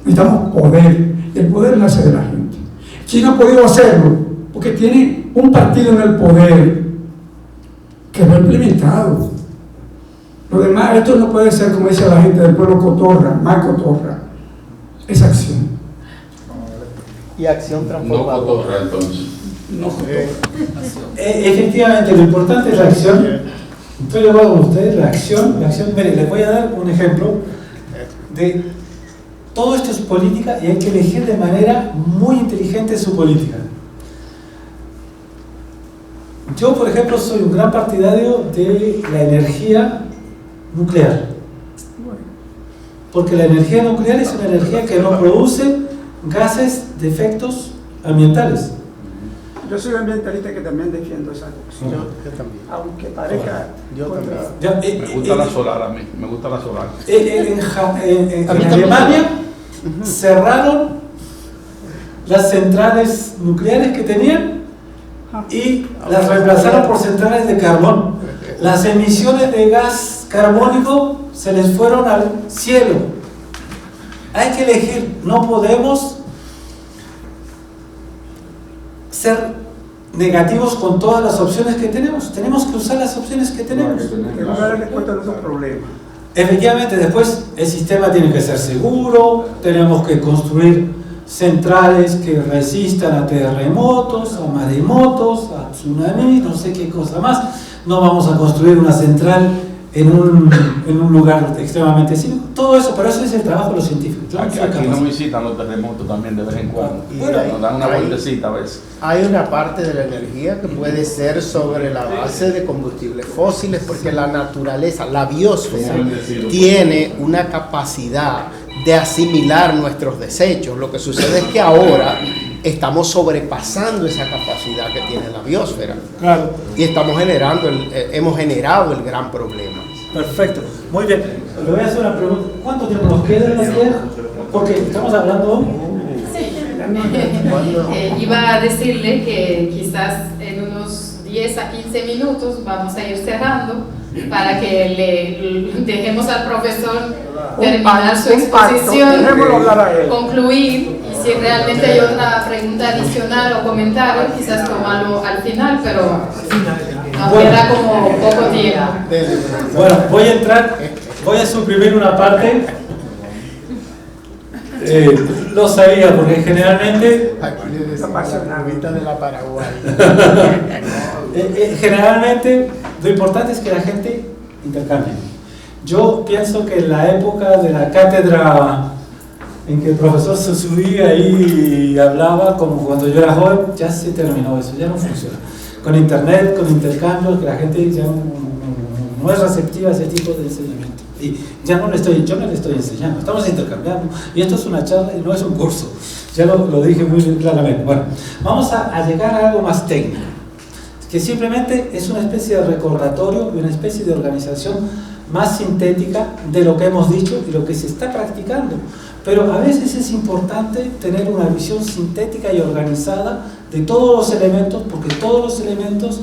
Necesitamos poder, y el poder nace de la gente. China ha podido hacerlo porque tiene un partido en el poder que lo ha implementado. Lo demás, esto no puede ser, como dice la gente del pueblo cotorra, más cotorra, es acción. Y acción transformadora. No cotorra, entonces. No, efectivamente, lo importante es la acción. Estoy de acuerdo con ustedes, la acción. Mire, les voy a dar un ejemplo de todo esto es política y hay que elegir de manera muy inteligente su política. Yo, por ejemplo, soy un gran partidario de la energía nuclear. Porque la energía nuclear es una energía que no produce gases de efectos ambientales. Yo soy ambientalista que también defiendo esa cosa. Yo también. Aunque parezca. Yo también. Me gusta la solar a mí, me gusta la solar. En Alemania cerraron las centrales nucleares que tenían y las reemplazaron por centrales de carbón. Las emisiones de gas carbónico se les fueron al cielo. Hay que elegir, no podemos ser negativos con todas las opciones que tenemos que usar las opciones que tenemos. Que va a dar respuesta a nuestros problemas. Efectivamente, después el sistema tiene que ser seguro, tenemos que construir centrales que resistan a terremotos, a maremotos, a tsunamis, no sé qué cosa más. No vamos a construir una central en un lugar extremadamente cínico. Todo eso, pero eso es el trabajo de los científicos. Aquí nos visitan los terremotos también de vez en cuando. Nos dan una vueltecita a veces. Hay una parte de la energía que puede ser sobre la base de combustibles fósiles, porque la naturaleza, la biosfera, tiene una capacidad de asimilar nuestros desechos. Lo que sucede es que ahora estamos sobrepasando esa capacidad que tiene la biosfera. Claro. Y hemos generado el gran problema. Perfecto, muy bien. Le voy a hacer una pregunta. ¿Cuánto tiempo nos queda en la Tierra? Porque estamos hablando... Iba a decirle que quizás en unos 10 a 15 minutos vamos a ir cerrando para que le dejemos al profesor terminar su exposición, concluir, y si realmente hay otra pregunta adicional o comentario, quizás tomarlo al final, pero nos queda como poco tiempo. Bueno, voy a suprimir una parte. Lo sabía, porque generalmente de la Paraguay. Generalmente lo importante es que la gente intercambie. Yo pienso que en la época de la cátedra en que el profesor se subía ahí y hablaba como cuando yo era joven, ya se terminó eso, ya no funciona. Con internet, con intercambios, que la gente ya no es receptiva a ese tipo de enseñamiento. Y ya yo no le estoy enseñando, estamos intercambiando. Y esto es una charla y no es un curso. Ya lo dije muy claramente. Bueno, vamos a llegar a algo más técnico, que simplemente es una especie de recordatorio y una especie de organización más sintética de lo que hemos dicho y lo que se está practicando. Pero a veces es importante tener una visión sintética y organizada de todos los elementos, porque todos los elementos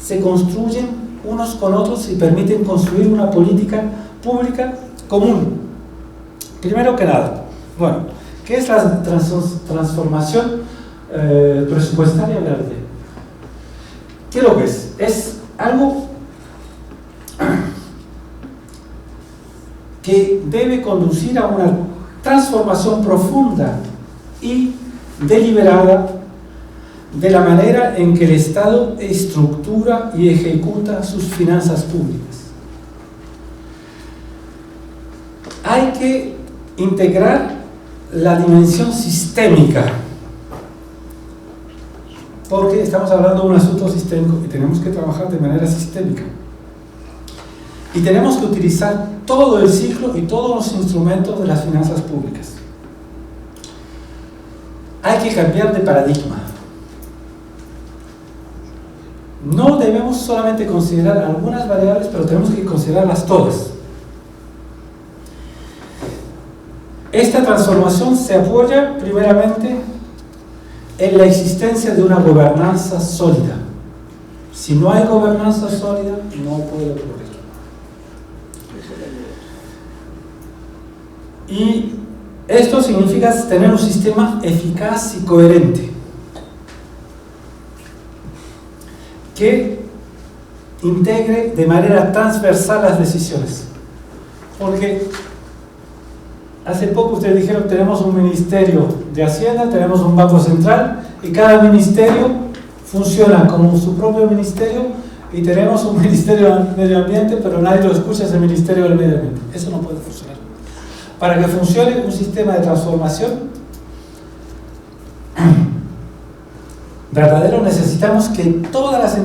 se construyen unos con otros y permiten construir una política pública común. Primero que nada, bueno, ¿qué es la transformación presupuestaria verde? ¿Qué es lo que es? Es algo que debe conducir a una transformación profunda y deliberada de la manera en que el Estado estructura y ejecuta sus finanzas públicas. Hay que integrar la dimensión sistémica, porque estamos hablando de un asunto sistémico y tenemos que trabajar de manera sistémica. Y tenemos que utilizar todo el ciclo y todos los instrumentos de las finanzas públicas. Hay que cambiar de paradigma. No debemos solamente considerar algunas variables, pero tenemos que considerarlas todas. Esta transformación se apoya primeramente en la existencia de una gobernanza sólida. Si no hay gobernanza sólida, no puede ocurrir. Y esto significa tener un sistema eficaz y coherente que integre de manera transversal las decisiones. Porque hace poco ustedes dijeron que tenemos un ministerio de Hacienda, tenemos un Banco Central y cada ministerio funciona como su propio ministerio y tenemos un ministerio del medio ambiente, pero nadie lo escucha, es el ministerio del medio ambiente. Eso no puede funcionar. Para que funcione un sistema de transformación verdadero, necesitamos que todas las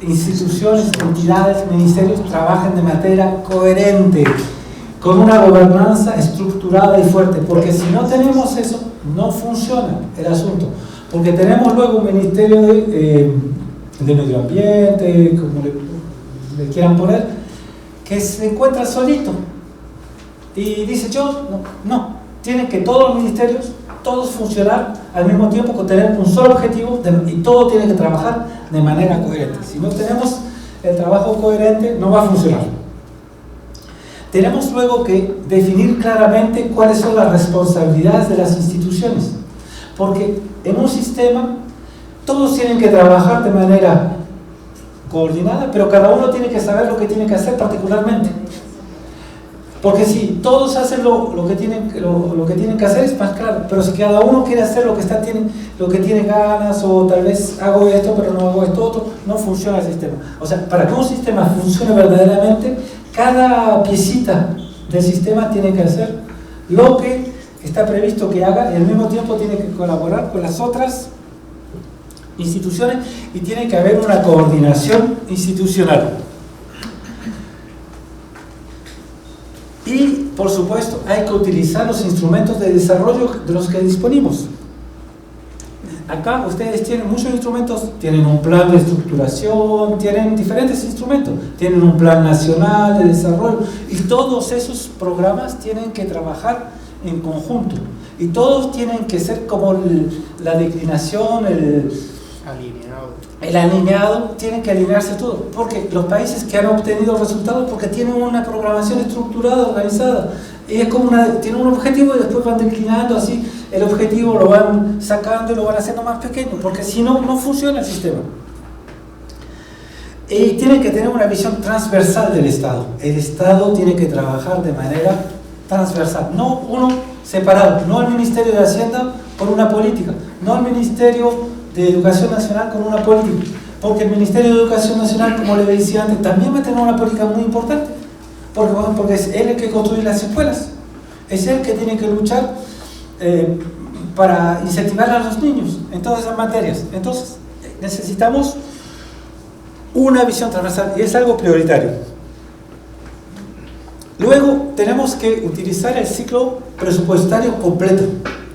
instituciones, entidades, ministerios trabajen de manera coherente, con una gobernanza estructurada y fuerte, porque si no tenemos eso, no funciona el asunto. Porque tenemos luego un ministerio de medio ambiente, como le quieran poner, que se encuentra solito y dice no, tienen que todos los ministerios, todos funcionar al mismo tiempo, con tener un solo objetivo y todo tiene que trabajar de manera coherente. Si no tenemos el trabajo coherente, no va a funcionar. Tenemos luego que definir claramente cuáles son las responsabilidades de las instituciones, porque en un sistema todos tienen que trabajar de manera coordinada, pero cada uno tiene que saber lo que tiene que hacer particularmente. Porque si todos hacen lo que tienen que hacer, es más claro, pero si cada uno quiere hacer lo que tiene ganas, o tal vez hago esto pero no hago esto otro, no funciona el sistema. O sea, para que un sistema funcione verdaderamente, cada piecita del sistema tiene que hacer lo que está previsto que haga y al mismo tiempo tiene que colaborar con las otras instituciones y tiene que haber una coordinación institucional. Y, por supuesto, hay que utilizar los instrumentos de desarrollo de los que disponemos. Acá ustedes tienen muchos instrumentos, tienen un plan de estructuración, tienen diferentes instrumentos, tienen un plan nacional de desarrollo y todos esos programas tienen que trabajar en conjunto y todos tienen que ser como la declinación, el alineado, tienen que alinearse todo, porque los países que han obtenido resultados, porque tienen una programación estructurada, organizada, y es como tienen un objetivo y después van declinando así, el objetivo lo van sacando y lo van haciendo más pequeño, porque si no, no funciona el sistema. Y tienen que tener una visión transversal del Estado. El Estado tiene que trabajar de manera transversal, no uno separado, no el Ministerio de Hacienda con una política, no el Ministerio de Educación Nacional con una política, porque el Ministerio de Educación Nacional, como le decía antes, también va a tener una política muy importante, porque es él el que construye las escuelas, es él que tiene que luchar para incentivar a los niños en todas esas materias. Entonces necesitamos una visión transversal y es algo prioritario. Luego tenemos que utilizar el ciclo presupuestario completo,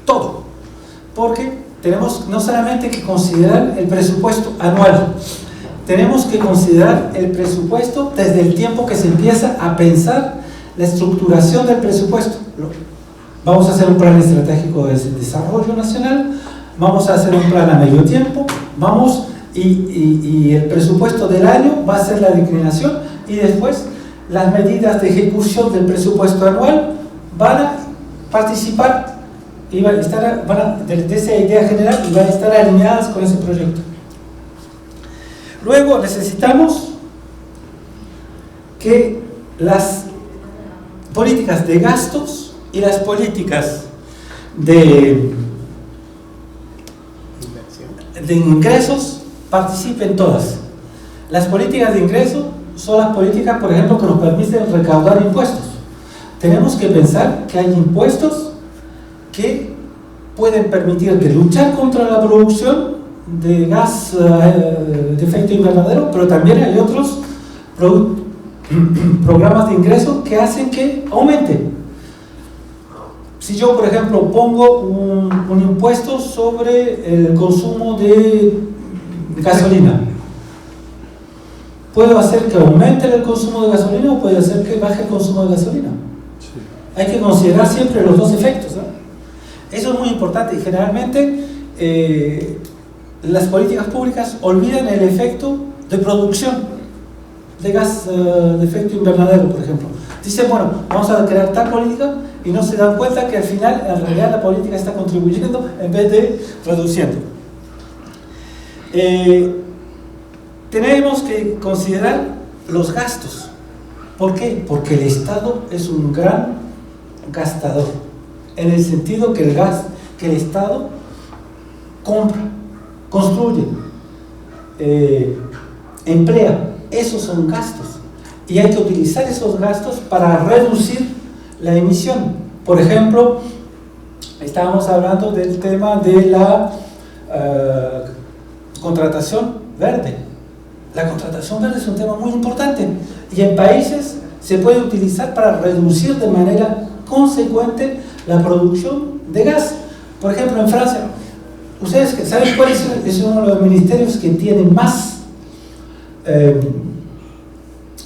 todo, porque tenemos no solamente que considerar el presupuesto anual, tenemos que considerar el presupuesto desde el tiempo que se empieza a pensar la estructuración del presupuesto. Vamos a hacer un plan estratégico de desarrollo nacional, vamos a hacer un plan a medio tiempo, y el presupuesto del año va a ser la declinación, y después las medidas de ejecución del presupuesto anual van a participar y van a estar de esa idea general y van a estar alineadas con ese proyecto. Luego necesitamos que las políticas de gastos y las políticas de ingresos participen todas. Las políticas de ingreso son las políticas, por ejemplo, que nos permiten recaudar impuestos. Tenemos que pensar que hay impuestos que pueden permitir de luchar contra la producción de gas de efecto invernadero, pero también hay otros programas de ingreso que hacen que aumente. Si yo, por ejemplo, pongo un impuesto sobre el consumo de gasolina, ¿puedo hacer que aumente el consumo de gasolina o puede hacer que baje el consumo de gasolina? Sí. Hay que considerar siempre los dos efectos, ¿no? Eso es muy importante y generalmente las políticas públicas olvidan el efecto de producción de gas de efecto invernadero, por ejemplo. Dicen, bueno, vamos a crear tal política y no se dan cuenta que al final, en realidad, la política está contribuyendo en vez de reduciendo. Tenemos que considerar los gastos. ¿Por qué? Porque el Estado es un gran gastador, en el sentido que el Estado compra, construye, emplea. Esos son gastos y hay que utilizar esos gastos para reducir la emisión. Por ejemplo, estábamos hablando del tema de la contratación verde. La contratación verde es un tema muy importante y en países se puede utilizar para reducir de manera consecuente la producción de gas. Por ejemplo, en Francia, ¿ustedes saben cuál es uno de los ministerios que tiene más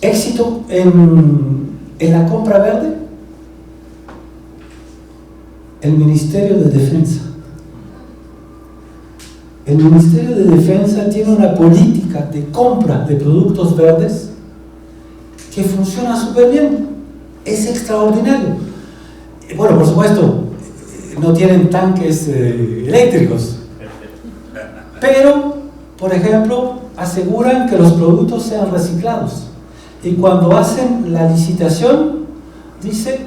éxito en la compra verde? El Ministerio de Defensa. El Ministerio de Defensa tiene una política de compra de productos verdes que funciona súper bien. Es extraordinario. Bueno, por supuesto, no tienen tanques eléctricos, pero, por ejemplo, aseguran que los productos sean reciclados. Y cuando hacen la licitación, dice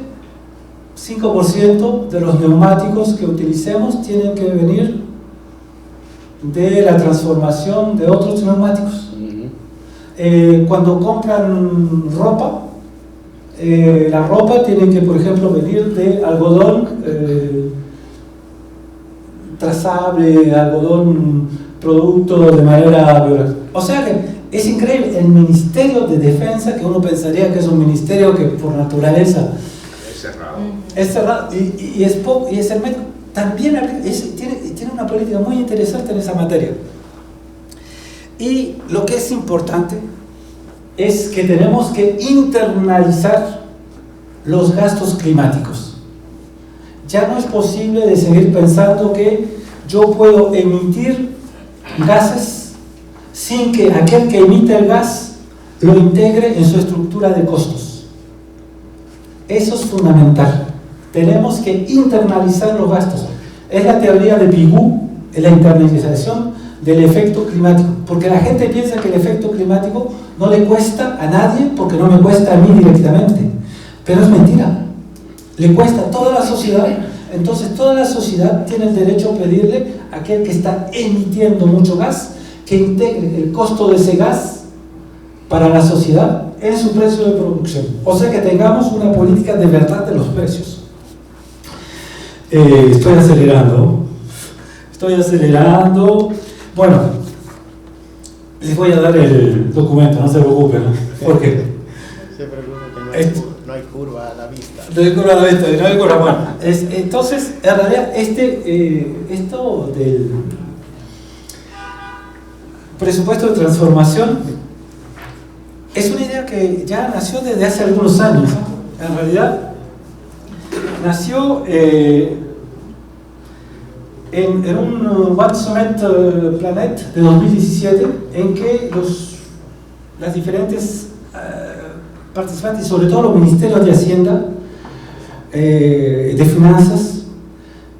5% de los neumáticos que utilicemos tienen que venir de la transformación de otros neumáticos. Cuando compran ropa, la ropa tiene que, por ejemplo, venir de algodón trazable, algodón producto de manera biológica. O sea que es increíble, el Ministerio de Defensa, que uno pensaría que es un ministerio que por naturaleza es cerrado y es poco, y es hermético, también tiene una política muy interesante en esa materia. Y lo que es importante es que tenemos que internalizar los gastos climáticos. Ya no es posible de seguir pensando que yo puedo emitir gases sin que aquel que emite el gas lo integre en su estructura de costos. Eso es fundamental. Tenemos que internalizar los gastos. Es la teoría de Pigou, la internalización del efecto climático, porque la gente piensa que el efecto climático no le cuesta a nadie porque no me cuesta a mí directamente, pero es mentira, le cuesta a toda la sociedad. Entonces toda la sociedad tiene el derecho a pedirle a aquel que está emitiendo mucho gas que integre el costo de ese gas para la sociedad en su precio de producción, o sea que tengamos una política de verdad de los precios. Estoy acelerando. Bueno, les voy a dar el documento, no se preocupen, ¿no? ¿Por qué? Se preocupen que no hay curva a la vista. No hay curva a la vista, no hay curva. Bueno, entonces, en realidad, esto presupuesto de transformación es una idea que ya nació desde hace algunos años, ¿no? En realidad nació en un One Summit Planet de 2017 en que las diferentes participantes, sobre todo los ministerios de Hacienda, de Finanzas,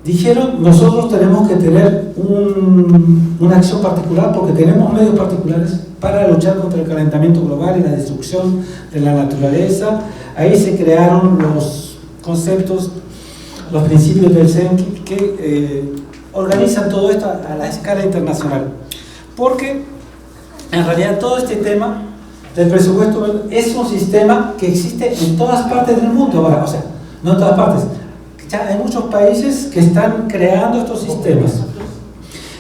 dijeron: nosotros tenemos que tener una acción particular porque tenemos medios particulares para luchar contra el calentamiento global y la destrucción de la naturaleza. Ahí se crearon los conceptos, los principios del CEN que organizan todo esto a la escala internacional. Porque en realidad todo este tema del presupuesto es un sistema que existe en todas partes del mundo ahora, o sea, no en todas partes. Ya hay muchos países que están creando estos sistemas.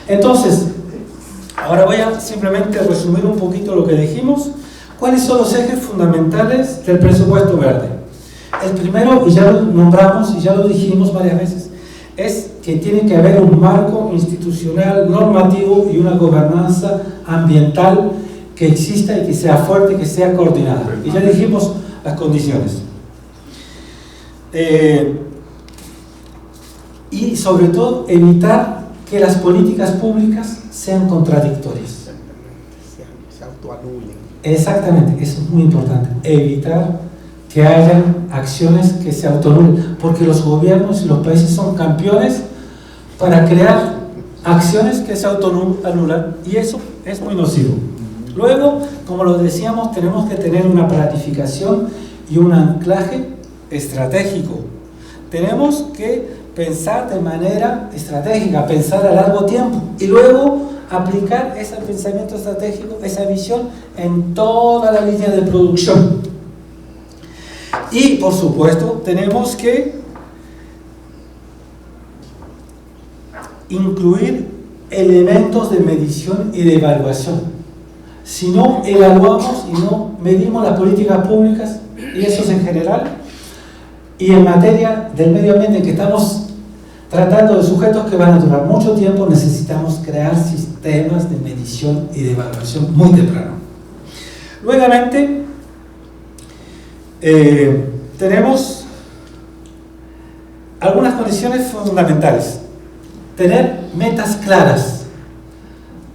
Entonces, ahora voy a simplemente resumir un poquito lo que dijimos. ¿Cuáles son los ejes fundamentales del presupuesto verde? El primero, y ya lo nombramos y ya lo dijimos varias veces, es que tiene que haber un marco institucional, normativo y una gobernanza ambiental que exista y que sea fuerte y que sea coordinada. Y ya dijimos las condiciones. Y sobre todo evitar que las políticas públicas sean contradictorias. Se autoanulen. Exactamente, eso es muy importante. Evitar que hayan acciones que se autoanulen, porque los gobiernos y los países son campeones para crear acciones que se autoanulan, y eso es muy nocivo. Luego, como lo decíamos, tenemos que tener una planificación y un anclaje estratégico. Tenemos que pensar de manera estratégica, pensar a largo tiempo y luego aplicar ese pensamiento estratégico, esa visión en toda la línea de producción. Y por supuesto tenemos que incluir elementos de medición y de evaluación. Si no evaluamos y no medimos las políticas públicas, y eso es en general, y en materia del medio ambiente, que estamos tratando de sujetos que van a durar mucho tiempo, necesitamos crear sistemas de medición y de evaluación muy temprano. Luegamente, tenemos algunas condiciones fundamentales. Tener metas claras,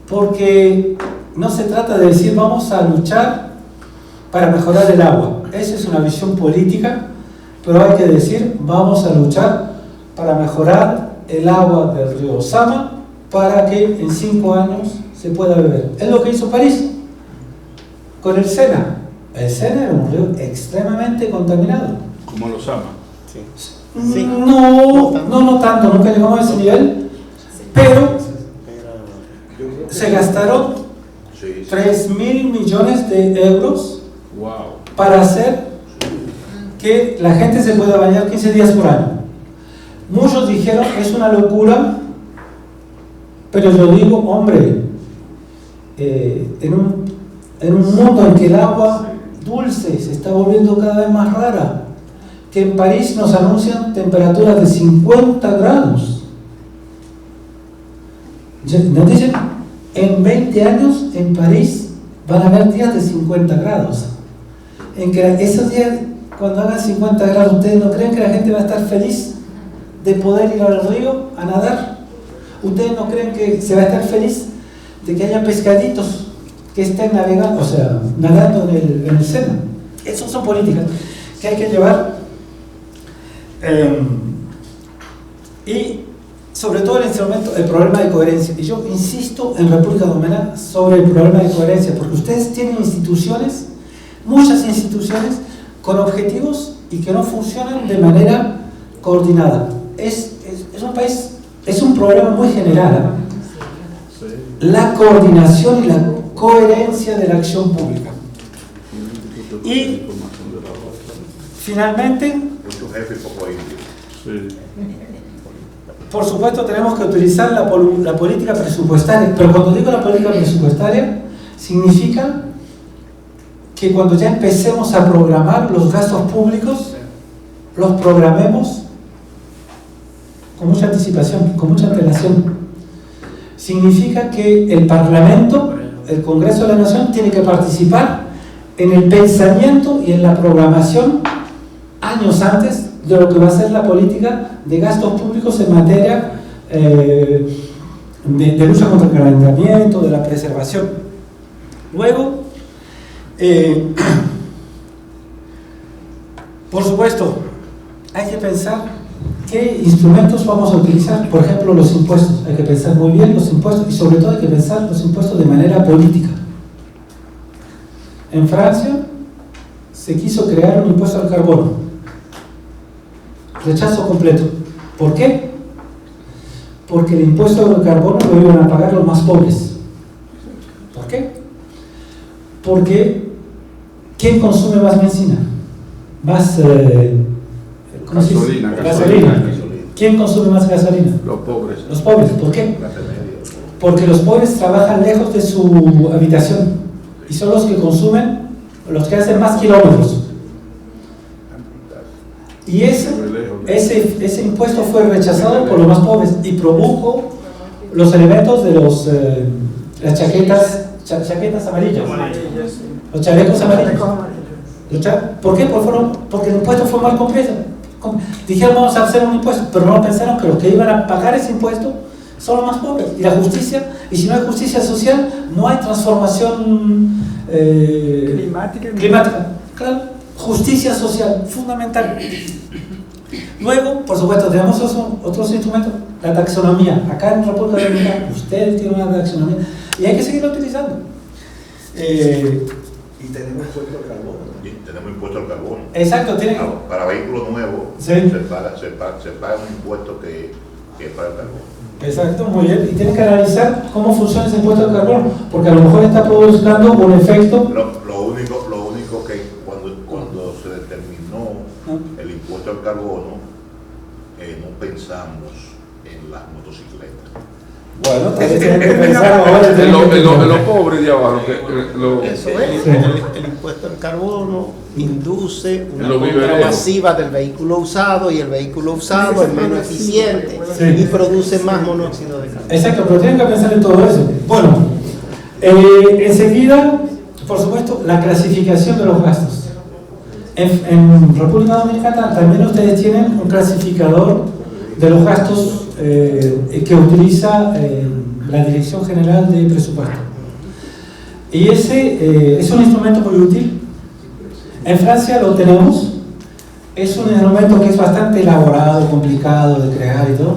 porque no se trata de decir vamos a luchar para mejorar el agua. Esa es una visión política, pero hay que decir vamos a luchar para mejorar el agua del río Sama para que en 5 años se pueda beber. Es lo que hizo París con el Sena. El Sena era un río extremadamente contaminado. Como lo Sama. Sí. No tanto, nunca llegamos a ese nivel, pero se gastaron 3.000 millones de euros para hacer que la gente se pueda bañar 15 días por año. Muchos dijeron es una locura, pero yo digo, hombre, en un mundo en que el agua dulce se está volviendo cada vez más rara, que en París nos anuncian temperaturas de 50 grados. Nos dicen, en 20 años en París van a haber días de 50 grados. En que esos días, cuando hagan 50 grados, ¿ustedes no creen que la gente va a estar feliz de poder ir al río a nadar? ¿Ustedes no creen que se va a estar feliz de que haya pescaditos que estén navegando, o sea, nadando en el Sena? Esas son políticas que hay que llevar. Y sobre todo el instrumento, el problema de coherencia. Y yo insisto en República Dominicana sobre el problema de coherencia, porque ustedes tienen instituciones, muchas instituciones, con objetivos y que no funcionan de manera coordinada. Es un país, es un problema muy general, ¿eh? La coordinación y la coherencia de la acción pública. Y finalmente, por supuesto tenemos que utilizar la política presupuestaria, pero cuando digo la política presupuestaria significa que cuando ya empecemos a programar los gastos públicos, los programemos con mucha anticipación, con mucha antelación. Significa que el Parlamento el Congreso de la Nación tiene que participar en el pensamiento y en la programación años antes de lo que va a ser la política de gastos públicos en materia de lucha contra el calentamiento, de la preservación. Luego, por supuesto, hay que pensar qué instrumentos vamos a utilizar. Por ejemplo, los impuestos. Hay que pensar muy bien los impuestos y sobre todo hay que pensar los impuestos de manera política. En Francia se quiso crear un impuesto al carbono. Rechazo completo. ¿Por qué? Porque el impuesto al carbono lo iban a pagar los más pobres. ¿Por qué? Porque ¿quién consume más benzina? Más gasolina. ¿Quién consume más gasolina? Los pobres. Los pobres. ¿Por qué? Porque los pobres trabajan lejos de su habitación y son los que consumen, los que hacen más kilómetros. Y ese impuesto fue rechazado por los más pobres y produjo los elementos de las chaquetas amarillas, los chalecos amarillos. ¿Por qué? Porque el impuesto fue mal completo. Dijeron vamos a hacer un impuesto, pero no pensaron que los que iban a pagar ese impuesto son los más pobres. Y la justicia, y si no hay justicia social, no hay transformación climática. Claro, justicia social, fundamental. Luego, por supuesto, tenemos otros instrumentos, la taxonomía. Acá en República Dominicana, ustedes tienen una taxonomía y hay que seguirla utilizando. Y tenemos impuesto al carbono. Tenemos impuesto al carbono. Exacto, tiene. Para vehículos nuevos sí. se paga un impuesto que es para el carbono. Exacto, muy bien. Y tienen que analizar cómo funciona ese impuesto al carbono, porque a lo mejor está produciendo un efecto. Lo único que cuando se determinó el impuesto al carbono, no pensamos en las motocicletas. Bueno, tienen que pensar ahora en los pobres de abajo. Eso es. El impuesto al carbono induce una compra masiva del vehículo usado y el vehículo usado es menos eficiente y produce más monóxido de carbono. Exacto, pero tienen que pensar en todo eso. Bueno, enseguida, por supuesto, la clasificación de los gastos. En República Dominicana también ustedes tienen un clasificador de los gastos que utiliza la Dirección General de Presupuesto. Y ese es un instrumento muy útil. En Francia lo tenemos. Es un instrumento que es bastante elaborado, complicado de crear y todo.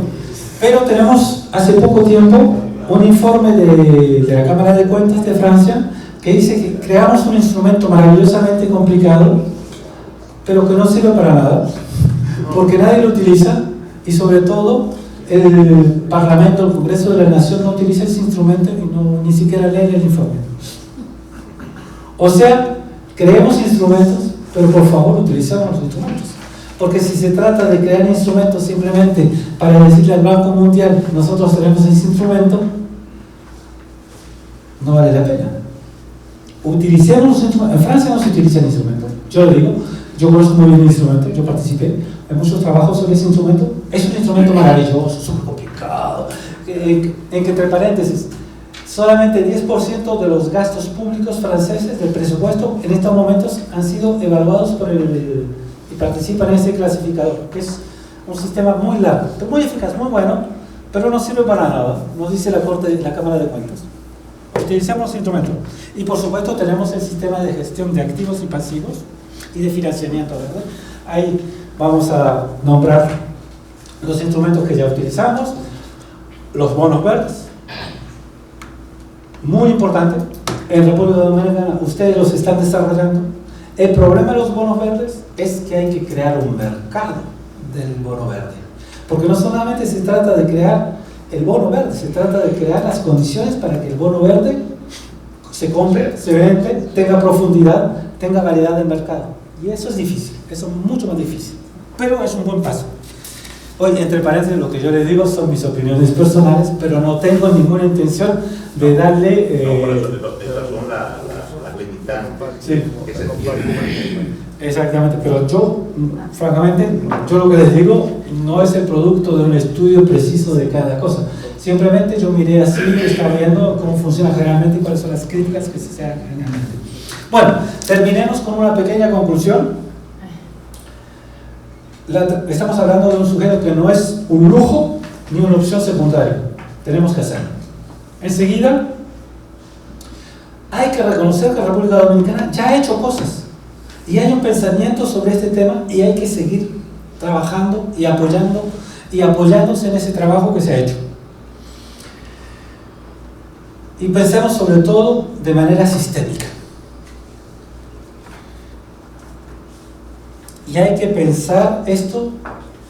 Pero tenemos hace poco tiempo un informe de la Cámara de Cuentas de Francia que dice que creamos un instrumento maravillosamente complicado, pero que no sirve para nada, porque nadie lo utiliza y sobre todo el Parlamento, el Congreso de la Nación no utiliza ese instrumento y ni siquiera lee el informe. O sea, creemos instrumentos, pero por favor utilicemos los instrumentos. Porque si se trata de crear instrumentos simplemente para decirle al Banco Mundial nosotros tenemos ese instrumento, no vale la pena. Utilicemos los instrumentos. En Francia no se utiliza el instrumento. Yo lo digo, yo conozco muy bien el instrumento, yo participé en muchos trabajos sobre ese instrumento. Es un instrumento maravilloso, súper complicado, en que entre paréntesis, solamente 10% de los gastos públicos franceses del presupuesto en estos momentos han sido evaluados por y participan en ese clasificador, que es un sistema muy largo, muy eficaz, muy bueno, pero no sirve para nada, nos dice la Cámara de Cuentas. Utilizamos ese instrumento. Y por supuesto tenemos el sistema de gestión de activos y pasivos y de financiamiento, ¿verdad? Ahí vamos a nombrar los instrumentos que ya utilizamos, los bonos verdes, muy importante, en República Dominicana ustedes los están desarrollando. El problema de los bonos verdes es que hay que crear un mercado del bono verde, porque no solamente se trata de crear el bono verde, se trata de crear las condiciones para que el bono verde se compre, se vende, tenga profundidad, tenga variedad de mercado. Y eso es difícil, eso es mucho más difícil, pero es un buen paso. Hoy, entre paréntesis, lo que yo les digo son mis opiniones personales, pero no tengo ninguna intención de darle... Estas son las limitantes que se tienen. Exactamente, pero yo, francamente, yo lo que les digo no es el producto de un estudio preciso de cada cosa, Simplemente yo miré así, estaba viendo cómo funciona generalmente y cuáles son las críticas que se hacen generalmente. Bueno, terminemos con una pequeña conclusión. Estamos hablando de un sujeto que no es un lujo ni una opción secundaria. Tenemos que hacerlo. Enseguida, hay que reconocer que la República Dominicana ya ha hecho cosas y hay un pensamiento sobre este tema y hay que seguir trabajando y apoyándose en ese trabajo que se ha hecho. Y pensemos sobre todo de manera sistémica. Y hay que pensar esto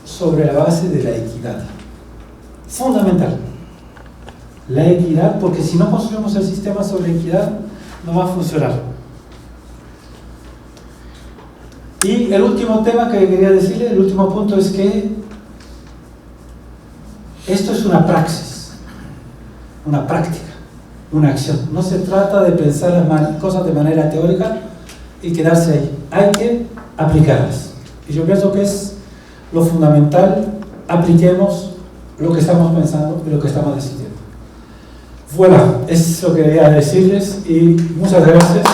sobre la base de la equidad. Fundamental. La equidad, porque si no construimos el sistema sobre equidad, no va a funcionar. Y el último tema que quería decirle, el último punto es que esto es una praxis, una práctica, una acción. No se trata de pensar las cosas de manera teórica y quedarse ahí. Hay que aplicarlas. Y yo pienso que es lo fundamental, apliquemos lo que estamos pensando y lo que estamos decidiendo. Bueno, eso quería decirles y muchas gracias.